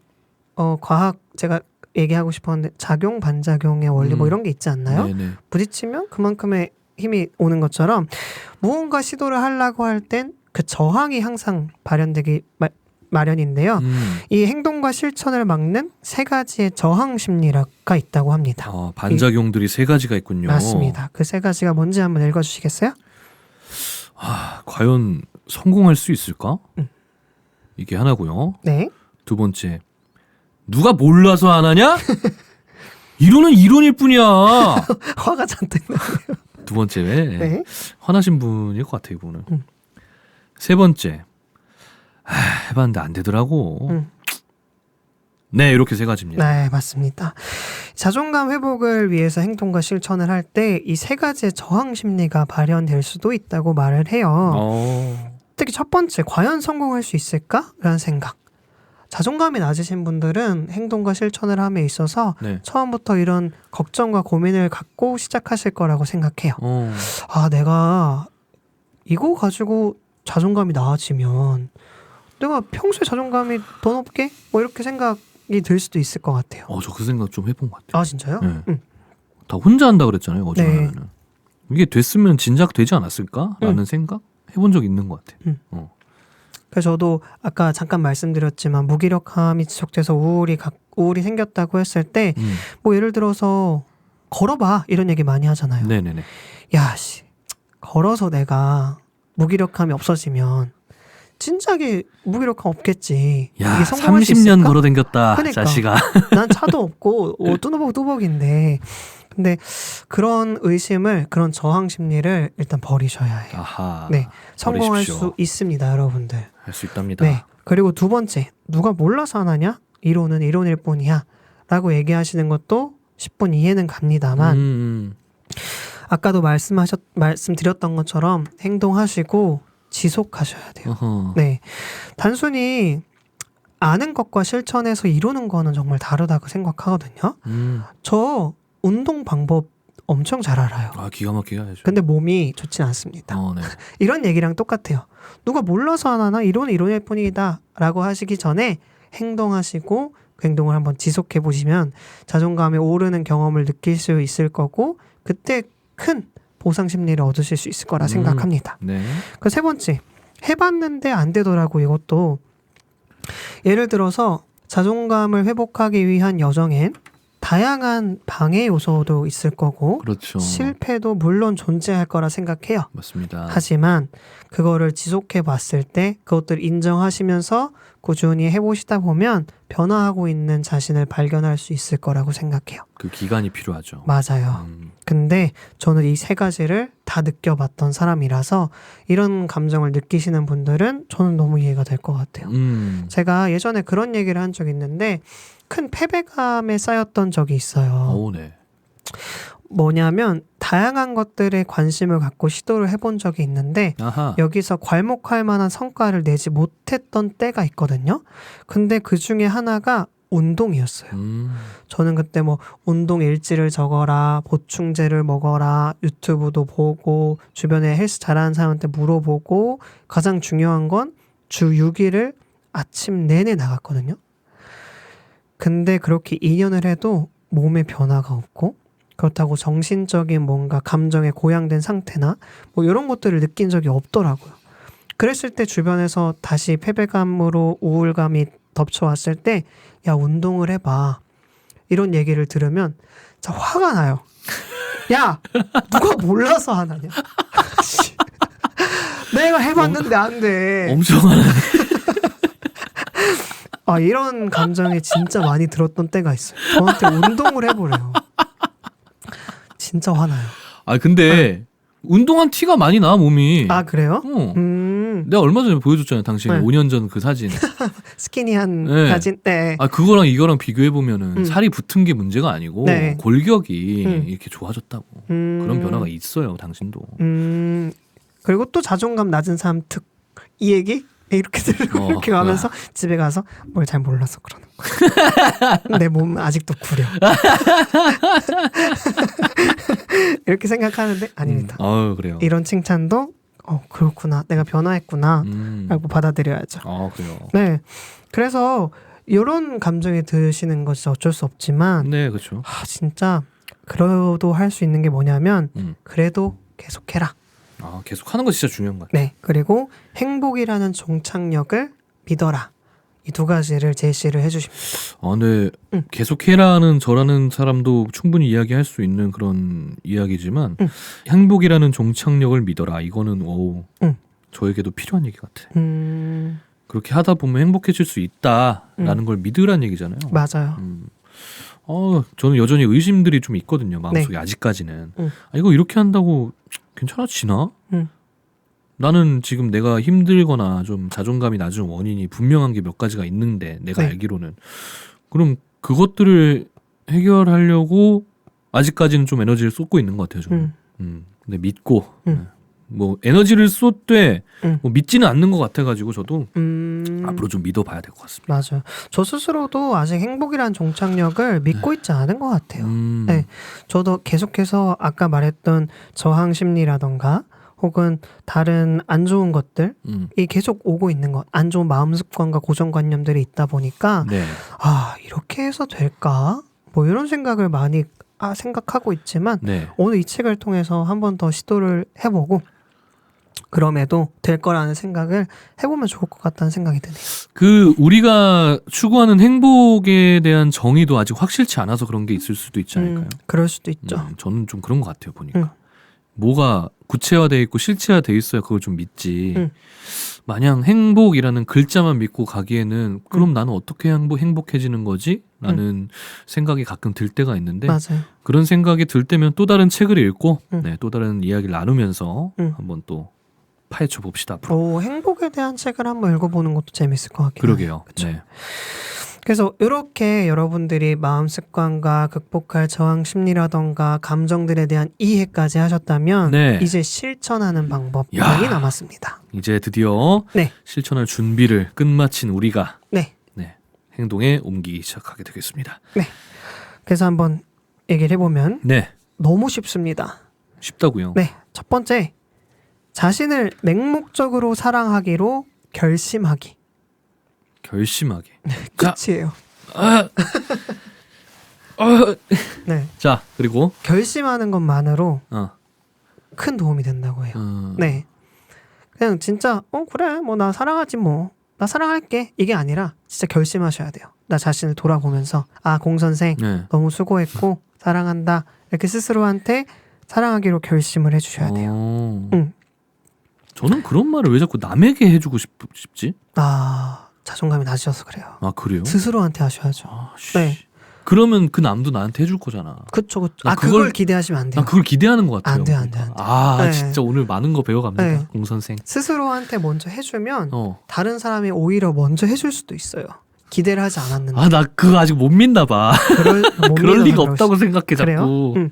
과학 제가 얘기하고 싶었는데 작용 반작용의 원리 뭐 이런 게 있지 않나요? 부딪히면 그만큼의 힘이 오는 것처럼 무언가 시도를 하려고 할 땐 그 저항이 항상 발현되기 마련인데요. 이 행동과 실천을 막는 3가지의 저항 심리가 있다고 합니다. 반작용들이 3가지가 있군요. 맞습니다. 그 3가지가 뭔지 한번 읽어주시겠어요? 과연 성공할 수 있을까? 이게 하나고요. 두 번째, 누가 몰라서 안 하냐? 이론은 이론일 뿐이야. 화가 잔뜩 나네요. 두 번째, 화나신 분일 것 같아요, 이분은. 세 번째, 해봤는데 안 되더라고. 이렇게 3가지입니다. 맞습니다. 자존감 회복을 위해서 행동과 실천을 할 때 이 3가지의 저항 심리가 발현될 수도 있다고 말을 해요. 특히 첫 번째, 과연 성공할 수 있을까라는 생각. 자존감이 낮으신 분들은 행동과 실천을 함에 있어서 처음부터 이런 걱정과 고민을 갖고 시작하실 거라고 생각해요. 내가 이거 가지고 자존감이 나아지면 내가 평소에 자존감이 더 높게? 뭐 이렇게 생각이 들 수도 있을 것 같아요. 저 그 생각 좀 해본 것 같아요. 진짜요? 다 혼자 한다 그랬잖아요. 어제 하면은. 이게 됐으면 진작 되지 않았을까라는 생각 해본 적 있는 것 같아요. 그래서 저도 아까 잠깐 말씀드렸지만 무기력함이 지속돼서 우울이 생겼다고 했을 때 뭐 예를 들어서 걸어봐 이런 얘기 많이 하잖아요. 걸어서 내가 무기력함이 없어지면 진작에 무기력함 없겠지. 이게 성공할 수 30년 있을까? 걸어댕겼다. 그러니까. 자식아. 난 차도 없고 뚜벅인데 근데 그런 의심을, 그런 저항 심리를 일단 버리셔야 해요. 아하. 네, 성공할 버리십시오. 수 있습니다, 여러분들. 할 수 있답니다. 네. 그리고 두 번째, 누가 몰라서 안 하냐? 이론은 이론일 뿐이야. 라고 얘기하시는 것도 10분 이해는 갑니다만, 아까도 말씀드렸던 것처럼 행동하시고 지속하셔야 돼요. 어허. 네. 단순히 아는 것과 실천해서 이루는 거는 정말 다르다고 생각하거든요. 저 운동 방법 엄청 잘 알아요. 아, 기가 막히게 하죠. 근데 몸이 좋진 않습니다. 네. 이런 얘기랑 똑같아요. 누가 몰라서 안 하나? 이론은 이론일 뿐이다 라고 하시기 전에 행동하시고 그 행동을 한번 지속해 보시면 자존감이 오르는 경험을 느낄 수 있을 거고, 그때 큰 보상 심리를 얻으실 수 있을 거라 생각합니다. 네. 그 세 번째, 해봤는데 안 되더라고. 이것도 예를 들어서 자존감을 회복하기 위한 여정엔 다양한 방해 요소도 있을 거고, 그렇죠. 실패도 물론 존재할 거라 생각해요. 맞습니다. 하지만 그거를 지속해 봤을 때 그것들을 인정하시면서 꾸준히 해보시다 보면 변화하고 있는 자신을 발견할 수 있을 거라고 생각해요. 그 기간이 필요하죠. 맞아요. 근데 저는 이 세 가지를 다 느껴봤던 사람이라서 이런 감정을 느끼시는 분들은 저는 너무 이해가 될 것 같아요. 제가 예전에 그런 얘기를 한 적이 있는데, 큰 패배감에 쌓였던 적이 있어요. 오, 네. 뭐냐면 다양한 것들에 관심을 갖고 시도를 해본 적이 있는데, 아하. 여기서 괄목할 만한 성과를 내지 못했던 때가 있거든요. 근데 그 중에 하나가 운동이었어요. 저는 그때 뭐 운동 일지를 적어라, 보충제를 먹어라, 유튜브도 보고 주변에 헬스 잘하는 사람한테 물어보고, 가장 중요한 건 주 6일을 아침 내내 나갔거든요. 근데 그렇게 2년을 해도 몸에 변화가 없고, 그렇다고 정신적인 뭔가 감정에 고양된 상태나 뭐 이런 것들을 느낀 적이 없더라고요. 그랬을 때 주변에서 다시 패배감으로 우울감이 덮쳐왔을 때, 야, 운동을 해봐, 이런 얘기를 들으면 진짜 화가 나요. 야, 누가 몰라서 하나냐? 내가 해봤는데 안 돼. 엄청 하네. 이런 감정이 진짜 많이 들었던 때가 있어요. 저한테 운동을 해보래요. 진짜 화나요. 아, 근데 운동한 티가 많이 나, 몸이. 아, 그래요? 내가 얼마 전에 보여줬잖아요, 당신이. 네. 5년 전 그 사진. 스키니한 네. 사진 때. 아, 그거랑 이거랑 비교해보면은 살이 붙은 게 문제가 아니고 네. 골격이 이렇게 좋아졌다고. 그런 변화가 음. 있어요, 당신도. 그리고 또 자존감 낮은 사람 특. 이 얘기? 이렇게 들고 이렇게 가면서 집에 가서 뭘 잘 몰라서 그러는 거야. 내 몸은 아직도 구려. 이렇게 생각하는데 아닙니다. 그래요. 이런 칭찬도 그렇구나, 내가 변화했구나 라고 받아들여야죠. 그래요. 네, 그래서 이런 감정이 드시는 것이 어쩔 수 없지만, 네, 그렇죠. 진짜 그래도 할 수 있는 게 뭐냐면 그래도 계속해라. 계속 하는 거 진짜 중요한 것 같아요. 네, 그리고 행복이라는 종착역을 믿어라. 이 두 가지를 제시를 해주십니다. 근데 계속해라는 저라는 사람도 충분히 이야기할 수 있는 그런 이야기지만 행복이라는 종착역을 믿어라. 이거는 저에게도 필요한 얘기 같아. 그렇게 하다 보면 행복해질 수 있다라는 걸 믿으라는 얘기잖아요. 맞아요. 저는 여전히 의심들이 좀 있거든요. 마음속에 아직까지는. 이거 이렇게 한다고 괜찮아지나? 나는 지금 내가 힘들거나 좀 자존감이 낮은 원인이 분명한 게 몇 가지가 있는데, 내가 알기로는. 그럼 그것들을 해결하려고 아직까지는 좀 에너지를 쏟고 있는 것 같아요, 저는. 근데 믿고 뭐 에너지를 쏟되 뭐 믿지는 않는 것 같아가지고 저도 앞으로 좀 믿어봐야 될 것 같습니다. 맞아요. 저 스스로도 아직 행복이라는 종착역을 믿고 있지 않은 것 같아요. 네, 저도 계속해서 아까 말했던 저항 심리라던가 혹은 다른 안 좋은 것들이 계속 오고 있는 것, 안 좋은 마음 습관과 고정관념들이 있다 보니까 네. 이렇게 해서 될까? 뭐 이런 생각을 많이 생각하고 있지만 오늘 이 책을 통해서 한 번 더 시도를 해보고 그럼에도 될 거라는 생각을 해보면 좋을 것 같다는 생각이 드네요. 우리가 추구하는 행복에 대한 정의도 아직 확실치 않아서 그런 게 있을 수도 있지 않을까요? 그럴 수도 있죠. 저는 좀 그런 것 같아요, 보니까. 뭐가 구체화돼 있고 실체화돼 있어야 그걸 좀 믿지. 응. 마냥 행복이라는 글자만 믿고 가기에는 그럼 나는 어떻게 행복해지는 거지? 라는 생각이 가끔 들 때가 있는데 맞아요. 그런 생각이 들 때면 또 다른 책을 읽고 응. 네, 또 다른 이야기를 나누면서 응. 한번 또 파헤쳐 봅시다. 앞으로. 오, 행복에 대한 책을 한번 읽어보는 것도 재밌을 것 같긴 그러게요. 하네요. 그쵸? 네. 그래서 이렇게 여러분들이 마음 습관과 극복할 저항 심리라던가 감정들에 대한 이해까지 하셨다면 네. 이제 실천하는 방법이 야. 남았습니다. 이제 드디어 네. 실천할 준비를 끝마친 우리가 네. 네, 행동에 옮기기 시작하게 되겠습니다. 그래서 한번 얘기를 해보면 네. 너무 쉽습니다. 쉽다고요. 네. 첫 번째, 자신을 맹목적으로 사랑하기로 결심하기. 결심하게. 자, 끝이에요. 네. 자, 그리고 결심하는 것만으로 어. 큰 도움이 된다고 해요. 네. 그냥 진짜 그래 뭐 나 사랑하지 뭐 나 사랑할게 이게 아니라 진짜 결심하셔야 돼요. 나 자신을 돌아보면서 공 선생 네. 너무 수고했고 사랑한다 이렇게 스스로한테 사랑하기로 결심을 해주셔야 돼요. 응. 저는 그런 말을 왜 자꾸 남에게 해주고 싶지? 자존감이 낮으셔서 그래요. 아, 그래요? 스스로한테 하셔야죠. 네. 그러면 그 남도 나한테 해줄 거잖아. 그쵸. 나 그걸 기대하시면 안 돼요. 난 그걸 기대하는 것 같아요. 안 돼요. 네. 진짜 오늘 많은 거 배워갑니다. 네. 공 선생. 스스로한테 먼저 해주면 어. 다른 사람이 오히려 먼저 해줄 수도 있어요. 기대를 하지 않았는데. 나 그거 아직 못 믿나 봐. 못 그럴 믿어서 리가 그럴 없다고 수- 생각해 그래요? 자꾸.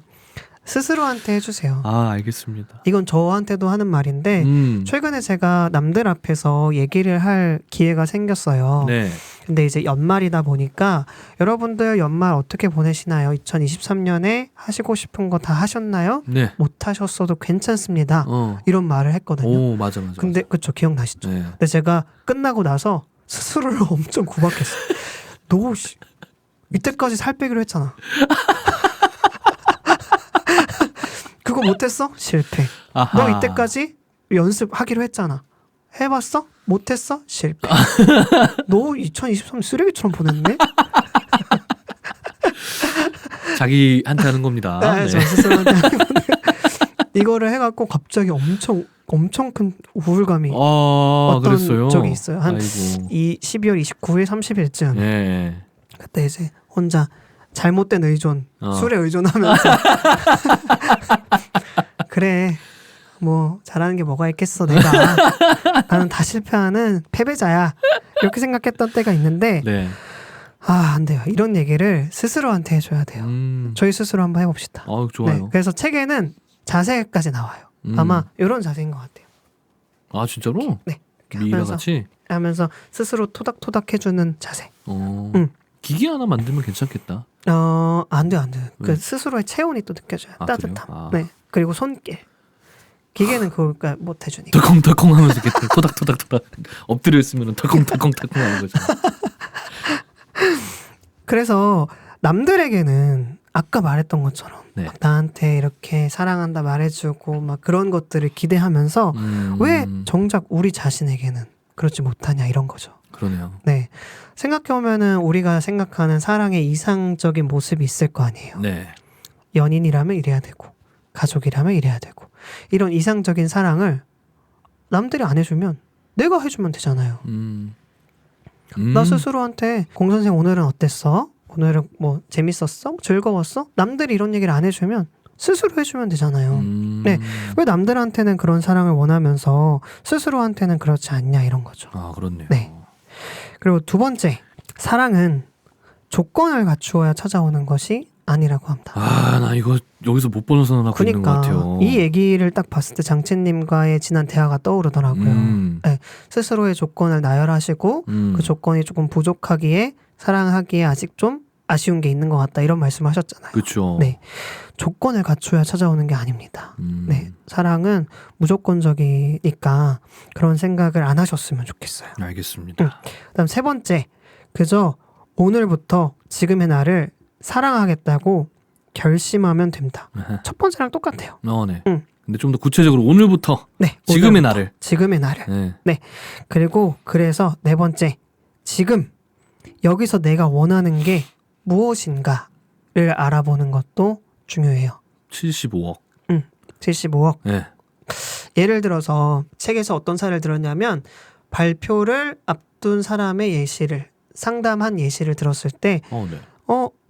스스로한테 해주세요. 알겠습니다. 이건 저한테도 하는 말인데 최근에 제가 남들 앞에서 얘기를 할 기회가 생겼어요. 네. 근데 이제 연말이다 보니까 여러분들 연말 어떻게 보내시나요? 2023년에 하시고 싶은 거 다 하셨나요? 네. 못 하셨어도 괜찮습니다. 이런 말을 했거든요. 오, 맞아. 근데 그쵸, 기억나시죠? 네. 근데 제가 끝나고 나서 스스로를 엄청 구박했어요. 너 이때까지 살 빼기로 했잖아. 그거 못했어? 실패. 아하. 너 이때까지 연습하기로 했잖아. 해봤어? 못했어? 실패. 너 2023년 쓰레기처럼 보냈네? 자기한테 하는 겁니다. 네. 저 스스로한테 하는 건데. 이거를 해갖고 갑자기 엄청 큰 우울감이 어떤 그랬어요. 적이 있어요. 한 아이고. 12월 29일, 30일쯤. 네. 그때 이제 혼자 잘못된 의존, 술에 의존하면서 그래 뭐 잘하는 게 뭐가 있겠어 내가 나는 다 실패하는 패배자야 이렇게 생각했던 때가 있는데 네. 안 돼요. 이런 얘기를 스스로한테 해줘야 돼요. 저희 스스로 한번 해봅시다. 좋아요. 네, 그래서 책에는 자세까지 나와요. 아마 이런 자세인 것 같아요. 진짜로? 네, 이렇게 미라 같이? 하면서 스스로 토닥토닥 해주는 자세. 기계 하나 만들면 괜찮겠다. 안 돼요. 그 왜? 스스로의 체온이 또 느껴져요. 따뜻함. 그래요? 네. 그리고 손길. 기계는 그걸 못 해주니까. 덜컹덜컹 하면서 이렇게 토닥토닥 엎드려 있으면 덜컹덜컹 하는 거죠. 그래서 남들에게는 아까 말했던 것처럼 네. 막 나한테 이렇게 사랑한다 말해주고 막 그런 것들을 기대하면서 왜 정작 우리 자신에게는 그렇지 못하냐 이런 거죠. 그러네요. 네. 생각해보면은 우리가 생각하는 사랑의 이상적인 모습이 있을 거 아니에요. 네. 연인이라면 이래야 되고 가족이라면 이래야 되고 이런 이상적인 사랑을 남들이 안 해주면 내가 해주면 되잖아요. 나 스스로한테 공선생 오늘은 어땠어? 오늘은 뭐 재밌었어? 즐거웠어? 남들이 이런 얘기를 안 해주면 스스로 해주면 되잖아요. 네. 왜 남들한테는 그런 사랑을 원하면서 스스로한테는 그렇지 않냐 이런 거죠. 그렇네요. 네. 그리고 두 번째, 사랑은 조건을 갖추어야 찾아오는 것이 아니라고 합니다. 나 이거 여기서 못 벗어나고 있는 것 같아요. 이 얘기를 딱 봤을 때 장채님과의 지난 대화가 떠오르더라고요. 네, 스스로의 조건을 나열하시고 그 조건이 조금 부족하기에 사랑하기에 아직 좀 아쉬운 게 있는 것 같다 이런 말씀하셨잖아요. 그렇죠. 네, 조건을 갖춰야 찾아오는 게 아닙니다. 네, 사랑은 무조건적이니까 그런 생각을 안 하셨으면 좋겠어요. 알겠습니다. 그다음 세 번째, 그저 오늘부터 지금의 나를 사랑하겠다고 결심하면 됩니다. 첫 번째랑 똑같아요. 네. 근데 좀 더 구체적으로 오늘부터 네, 지금의 오늘부터, 나를. 지금의 나를. 네. 그리고 그래서 네 번째, 지금 여기서 내가 원하는 게 무엇인가를 알아보는 것도 중요해요. 75억. 75억. 네. 예를 들어서 책에서 어떤 사례를 들었냐면 발표를 앞둔 사람의 예시를 상담한 예시를 들었을 때 네.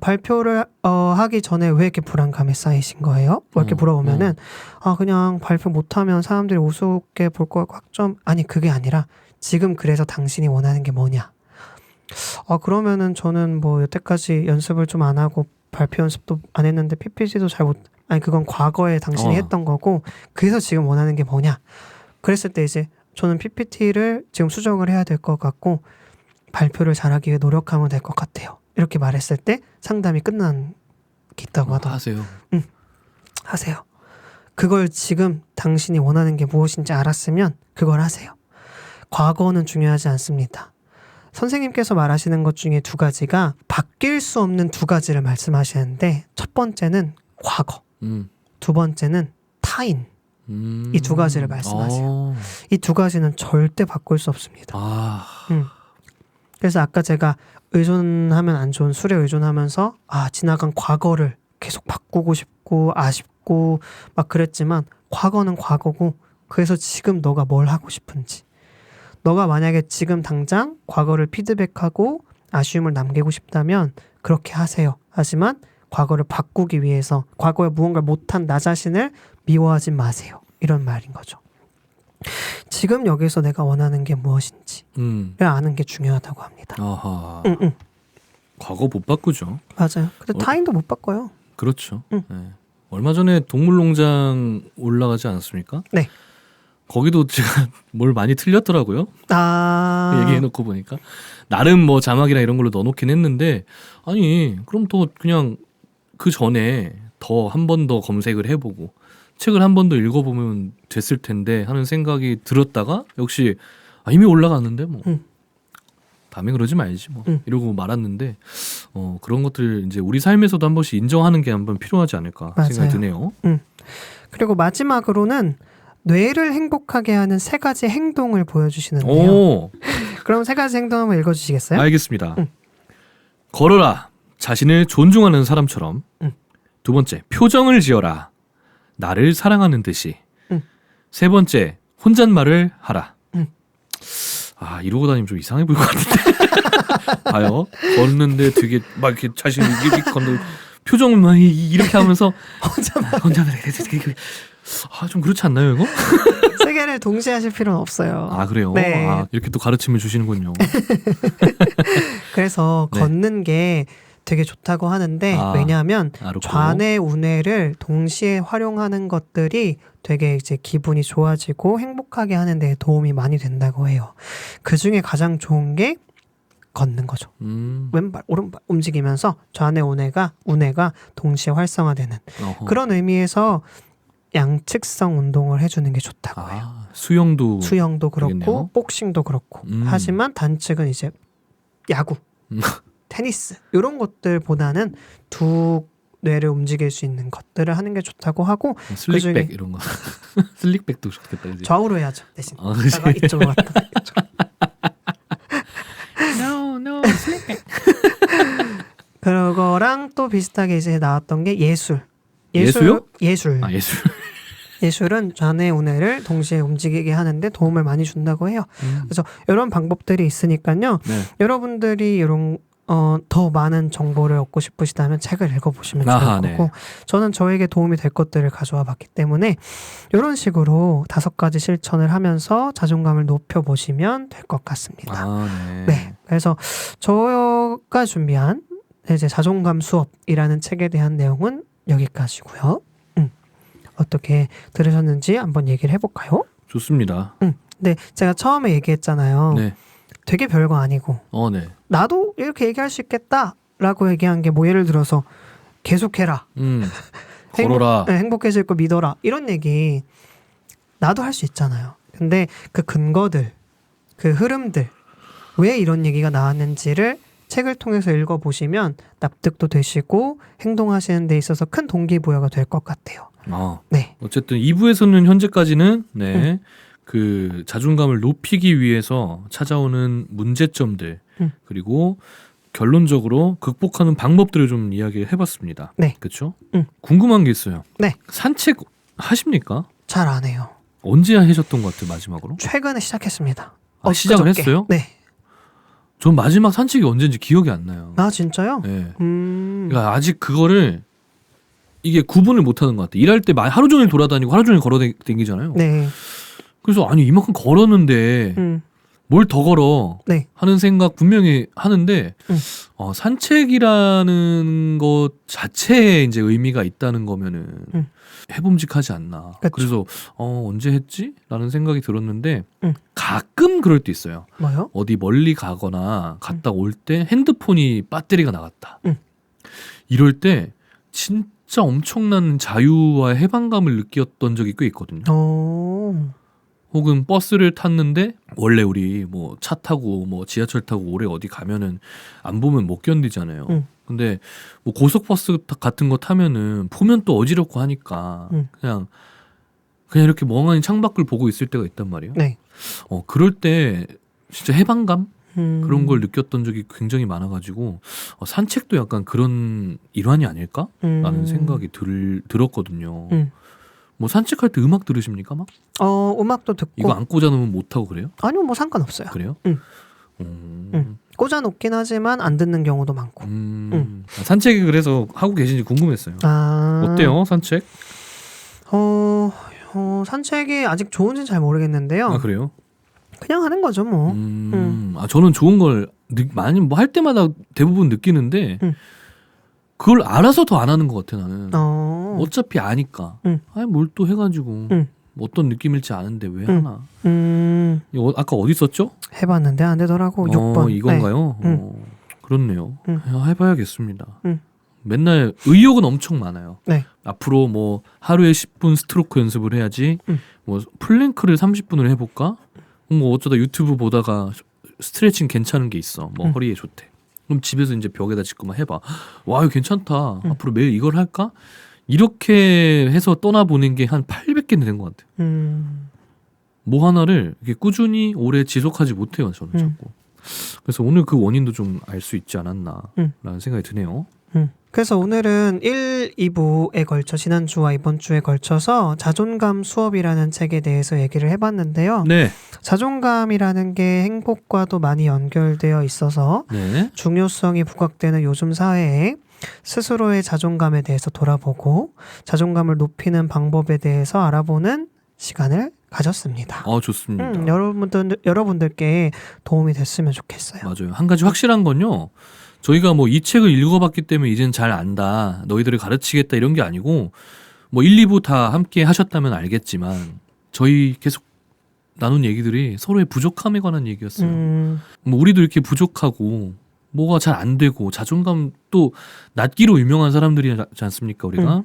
발표를 하기 전에 왜 이렇게 불안감에 쌓이신 거예요? 뭐 이렇게 물어보면은 그냥 발표 못하면 사람들이 우습게 볼 거 같고 아니 그게 아니라 지금 그래서 당신이 원하는 게 뭐냐? 그러면은 저는 뭐 여태까지 연습을 좀 안 하고 발표 연습도 안 했는데 PPT도 아니 그건 과거에 당신이 했던 거고 그래서 지금 원하는 게 뭐냐? 그랬을 때 이제 저는 PPT를 지금 수정을 해야 될 것 같고 발표를 잘하기 위해 노력하면 될 것 같아요. 이렇게 말했을 때 상담이 끝난 게 있다고 하더라고요. 하세요. 하세요. 그걸 지금 당신이 원하는 게 무엇인지 알았으면 그걸 하세요. 과거는 중요하지 않습니다. 선생님께서 말하시는 것 중에 두 가지가 바뀔 수 없는 두 가지를 말씀하시는데 첫 번째는 과거, 두 번째는 타인. 이 두 가지를 말씀하세요. 이 두 가지는 절대 바꿀 수 없습니다. 그래서 아까 제가 의존하면 안 좋은 술에 의존하면서 지나간 과거를 계속 바꾸고 싶고 아쉽고 막 그랬지만 과거는 과거고 그래서 지금 너가 뭘 하고 싶은지 너가 만약에 지금 당장 과거를 피드백하고 아쉬움을 남기고 싶다면 그렇게 하세요. 하지만 과거를 바꾸기 위해서 과거에 무언가를 못한 나 자신을 미워하지 마세요. 이런 말인 거죠. 지금 여기서 내가 원하는 게 무엇인지를 아는 게 중요하다고 합니다. 아하. 과거 못 바꾸죠. 맞아요. 근데 타인도 못 바꿔요. 그렇죠. 네. 얼마 전에 동물농장 올라가지 않았습니까? 네. 거기도 제가 뭘 많이 틀렸더라고요. 얘기해놓고 보니까 나름 뭐 자막이나 이런 걸로 넣어놓긴 했는데 아니 그럼 또 그냥 그 전에 더 한 번 더 검색을 해보고 책을 한 번 더 읽어보면 됐을 텐데 하는 생각이 들었다가 역시 이미 올라갔는데 뭐 다음에 그러지 말지 뭐 이러고 말았는데 그런 것들 이제 우리 삶에서도 한 번씩 인정하는 게 한번 필요하지 않을까 맞아요. 생각이 드네요. 그리고 마지막으로는 뇌를 행복하게 하는 세 가지 행동을 보여주시는데요. 그럼 세 가지 행동 한번 읽어주시겠어요? 알겠습니다. 걸어라. 자신을 존중하는 사람처럼. 두 번째, 표정을 지어라. 나를 사랑하는 듯이. 세 번째, 혼잣말을 하라. 이러고 다니면 좀 이상해 보일 것 같은데. 봐요. 걷는데 되게 막 이렇게 자신이 이렇게 걷는 표정을 막 이렇게 하면서 혼잣말 좀 그렇지 않나요, 이거? 세 개를 동시에 하실 필요는 없어요. 그래요? 네. 이렇게 또 가르침을 주시는군요. 그래서 네. 걷는 게 되게 좋다고 하는데 왜냐하면 좌뇌 우뇌를 동시에 활용하는 것들이 되게 이제 기분이 좋아지고 행복하게 하는 데 도움이 많이 된다고 해요. 그 중에 가장 좋은 게 걷는 거죠. 왼발 오른발 움직이면서 좌뇌 우뇌가 동시에 활성화되는 그런 의미에서 양측성 운동을 해주는 게 좋다고 해요. 수영도 그렇고 되겠네요. 복싱도 그렇고 하지만 단측은 이제 야구 테니스 이런 것들보다는 두 뇌를 움직일 수 있는 것들을 하는 게 좋다고 하고 슬릭백 이런 거 슬릭백도 좋겠다. 그치? 좌우로 해야죠 대신 그치? 이쪽으로 갔다 No 슬릭백. 그거랑 또 비슷하게 이제 나왔던 게 예술. 예술요? 예술. 예술. 예술은 좌뇌 우뇌를 동시에 움직이게 하는데 도움을 많이 준다고 해요. 그래서 이런 방법들이 있으니까요. 네. 여러분들이 이런 더 많은 정보를 얻고 싶으시다면 책을 읽어보시면 좋을 거고 네. 저는 저에게 도움이 될 것들을 가져와 봤기 때문에 이런 식으로 5가지 실천을 하면서 자존감을 높여보시면 될 것 같습니다. 네. 그래서 저가 준비한 이제 자존감 수업이라는 책에 대한 내용은 여기까지고요. 어떻게 들으셨는지 한번 얘기를 해볼까요? 좋습니다. 네, 제가 처음에 얘기했잖아요. 네. 되게 별거 아니고 네. 나도 이렇게 얘기할 수 있겠다라고 얘기한 게 뭐 예를 들어서 계속해라. 걸어라. 행복해질 거 믿어라. 이런 얘기 나도 할 수 있잖아요. 근데 그 근거들, 그 흐름들 왜 이런 얘기가 나왔는지를 책을 통해서 읽어보시면 납득도 되시고 행동하시는 데 있어서 큰 동기부여가 될 것 같아요. 네. 어쨌든 2부에서는 현재까지는 그 자존감을 높이기 위해서 찾아오는 문제점들 그리고 결론적으로 극복하는 방법들을 좀 이야기를 해봤습니다. 네. 그렇죠? 궁금한 게 있어요. 네. 산책 하십니까? 잘 안 해요. 언제 하셨던 것 같아요, 마지막으로? 최근에 시작했습니다. 시작을 엊그저께. 했어요? 네. 전 마지막 산책이 언제인지 기억이 안 나요. 아 진짜요? 네. 그러니까 아직 그거를 이게 구분을 못하는 것 같아요. 일할 때 하루 종일 돌아다니고 하루 종일 걸어 다니잖아요. 네. 그래서 아니 이만큼 걸었는데 뭘 더 걸어 네. 하는 생각 분명히 하는데 산책이라는 것 자체에 이제 의미가 있다는 거면은 해봄직하지 않나. 그쵸. 그래서 언제 했지? 라는 생각이 들었는데 가끔 그럴 때 있어요. 뭐요? 어디 멀리 가거나 갔다 올 때 핸드폰이 배터리가 나갔다. 이럴 때 진짜 엄청난 자유와 해방감을 느꼈던 적이 꽤 있거든요. 혹은 버스를 탔는데 원래 우리 뭐 차 타고 뭐 지하철 타고 오래 어디 가면은 안 보면 못 견디잖아요. 근데 뭐 고속버스 같은 거 타면은 보면 또 어지럽고 하니까 그냥 이렇게 멍하니 창밖을 보고 있을 때가 있단 말이에요. 네. 그럴 때 진짜 해방감 그런 걸 느꼈던 적이 굉장히 많아가지고 산책도 약간 그런 일환이 아닐까라는 생각이 들었거든요. 뭐 산책할 때 음악 들으십니까 막? 음악도 듣고. 이거 안 꽂아놓으면 못 하고 그래요? 아니요, 뭐 상관없어요. 그래요? 꽂아놓긴 하지만 안 듣는 경우도 많고. 산책이 그래서 하고 계신지 궁금했어요. 어때요 산책? 산책이 아직 좋은지는 잘 모르겠는데요. 아 그래요? 그냥 하는 거죠 뭐. 저는 좋은 걸 많이 뭐 할 때마다 대부분 느끼는데 그걸 알아서 더 안 하는 것 같아 나는. 어차피 아니까. 아니 뭘 또 해가지고 어떤 느낌일지 아는데 왜 하나. 이거 아까 어디 썼죠? 해봤는데 안 되더라고. 6번. 이건가요? 네. 그렇네요. 해봐야겠습니다. 맨날 의욕은 엄청 많아요. 네. 앞으로 뭐 하루에 10분 스트로크 연습을 해야지. 뭐 플랭크를 30분을 해볼까? 뭐 어쩌다 유튜브 보다가 스트레칭 괜찮은 게 있어. 뭐 허리에 좋대. 그럼 집에서 이제 벽에다 짚고만 해봐. 와 이거 괜찮다. 앞으로 매일 이걸 할까? 이렇게 해서 떠나보는 게 한 800개 된 것 같아요. 뭐 하나를 이렇게 꾸준히 오래 지속하지 못해요. 저는 자꾸. 그래서 오늘 그 원인도 좀 알 수 있지 않았나라는 생각이 드네요. 그래서 오늘은 1, 2부에 걸쳐 지난주와 이번 주에 걸쳐서 자존감 수업이라는 책에 대해서 얘기를 해봤는데요. 네. 자존감이라는 게 행복과도 많이 연결되어 있어서 네. 중요성이 부각되는 요즘 사회에 스스로의 자존감에 대해서 돌아보고 자존감을 높이는 방법에 대해서 알아보는 시간을 가졌습니다. 좋습니다. 여러분들께 도움이 됐으면 좋겠어요. 맞아요. 한 가지 확실한 건요. 저희가 뭐 이 책을 읽어봤기 때문에 이젠 잘 안다. 너희들을 가르치겠다 이런 게 아니고 뭐 1, 2부 다 함께 하셨다면 알겠지만 저희 계속 나눈 얘기들이 서로의 부족함에 관한 얘기였어요. 뭐 우리도 이렇게 부족하고 뭐가 잘 안 되고 자존감 또 낮기로 유명한 사람들이지 않습니까 우리가?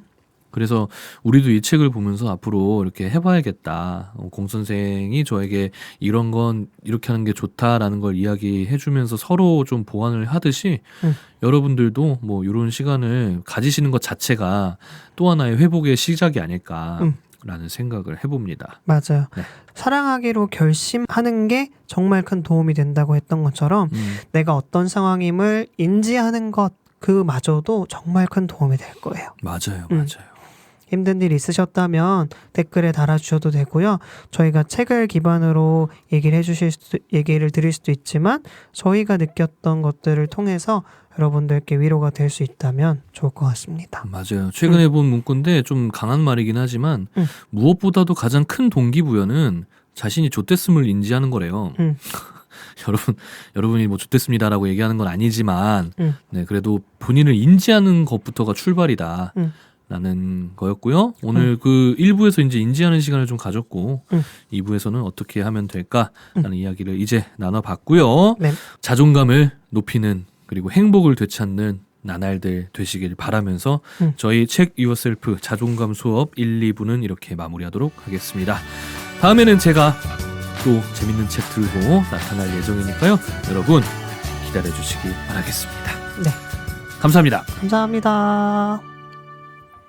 그래서 우리도 이 책을 보면서 앞으로 이렇게 해봐야겠다. 공 선생이 저에게 이런 건 이렇게 하는 게 좋다라는 걸 이야기해주면서 서로 좀 보완을 하듯이 여러분들도 뭐 이런 시간을 가지시는 것 자체가 또 하나의 회복의 시작이 아닐까라는 생각을 해봅니다. 맞아요. 네. 사랑하기로 결심하는 게 정말 큰 도움이 된다고 했던 것처럼 내가 어떤 상황임을 인지하는 것 그마저도 정말 큰 도움이 될 거예요. 맞아요. 맞아요. 힘든 일 있으셨다면 댓글에 달아주셔도 되고요. 저희가 책을 기반으로 얘기를 드릴 수도 있지만 저희가 느꼈던 것들을 통해서 여러분들께 위로가 될 수 있다면 좋을 것 같습니다. 맞아요. 최근에 본 문구인데 좀 강한 말이긴 하지만 무엇보다도 가장 큰 동기부여는 자신이 좆됐음을 인지하는 거래요. 여러분이 뭐 좆됐습니다라고 얘기하는 건 아니지만 네, 그래도 본인을 인지하는 것부터가 출발이다. 라는 거였고요. 오늘 그 1부에서 이제 인지하는 시간을 좀 가졌고 2부에서는 어떻게 하면 될까라는 이야기를 이제 나눠봤고요. 네. 자존감을 높이는 그리고 행복을 되찾는 나날들 되시길 바라면서 저희 책 유어셀프 자존감 수업 1, 2부는 이렇게 마무리하도록 하겠습니다. 다음에는 제가 또 재밌는 책 들고 나타날 예정이니까요. 여러분 기다려주시기 바라겠습니다. 네. 감사합니다. 감사합니다.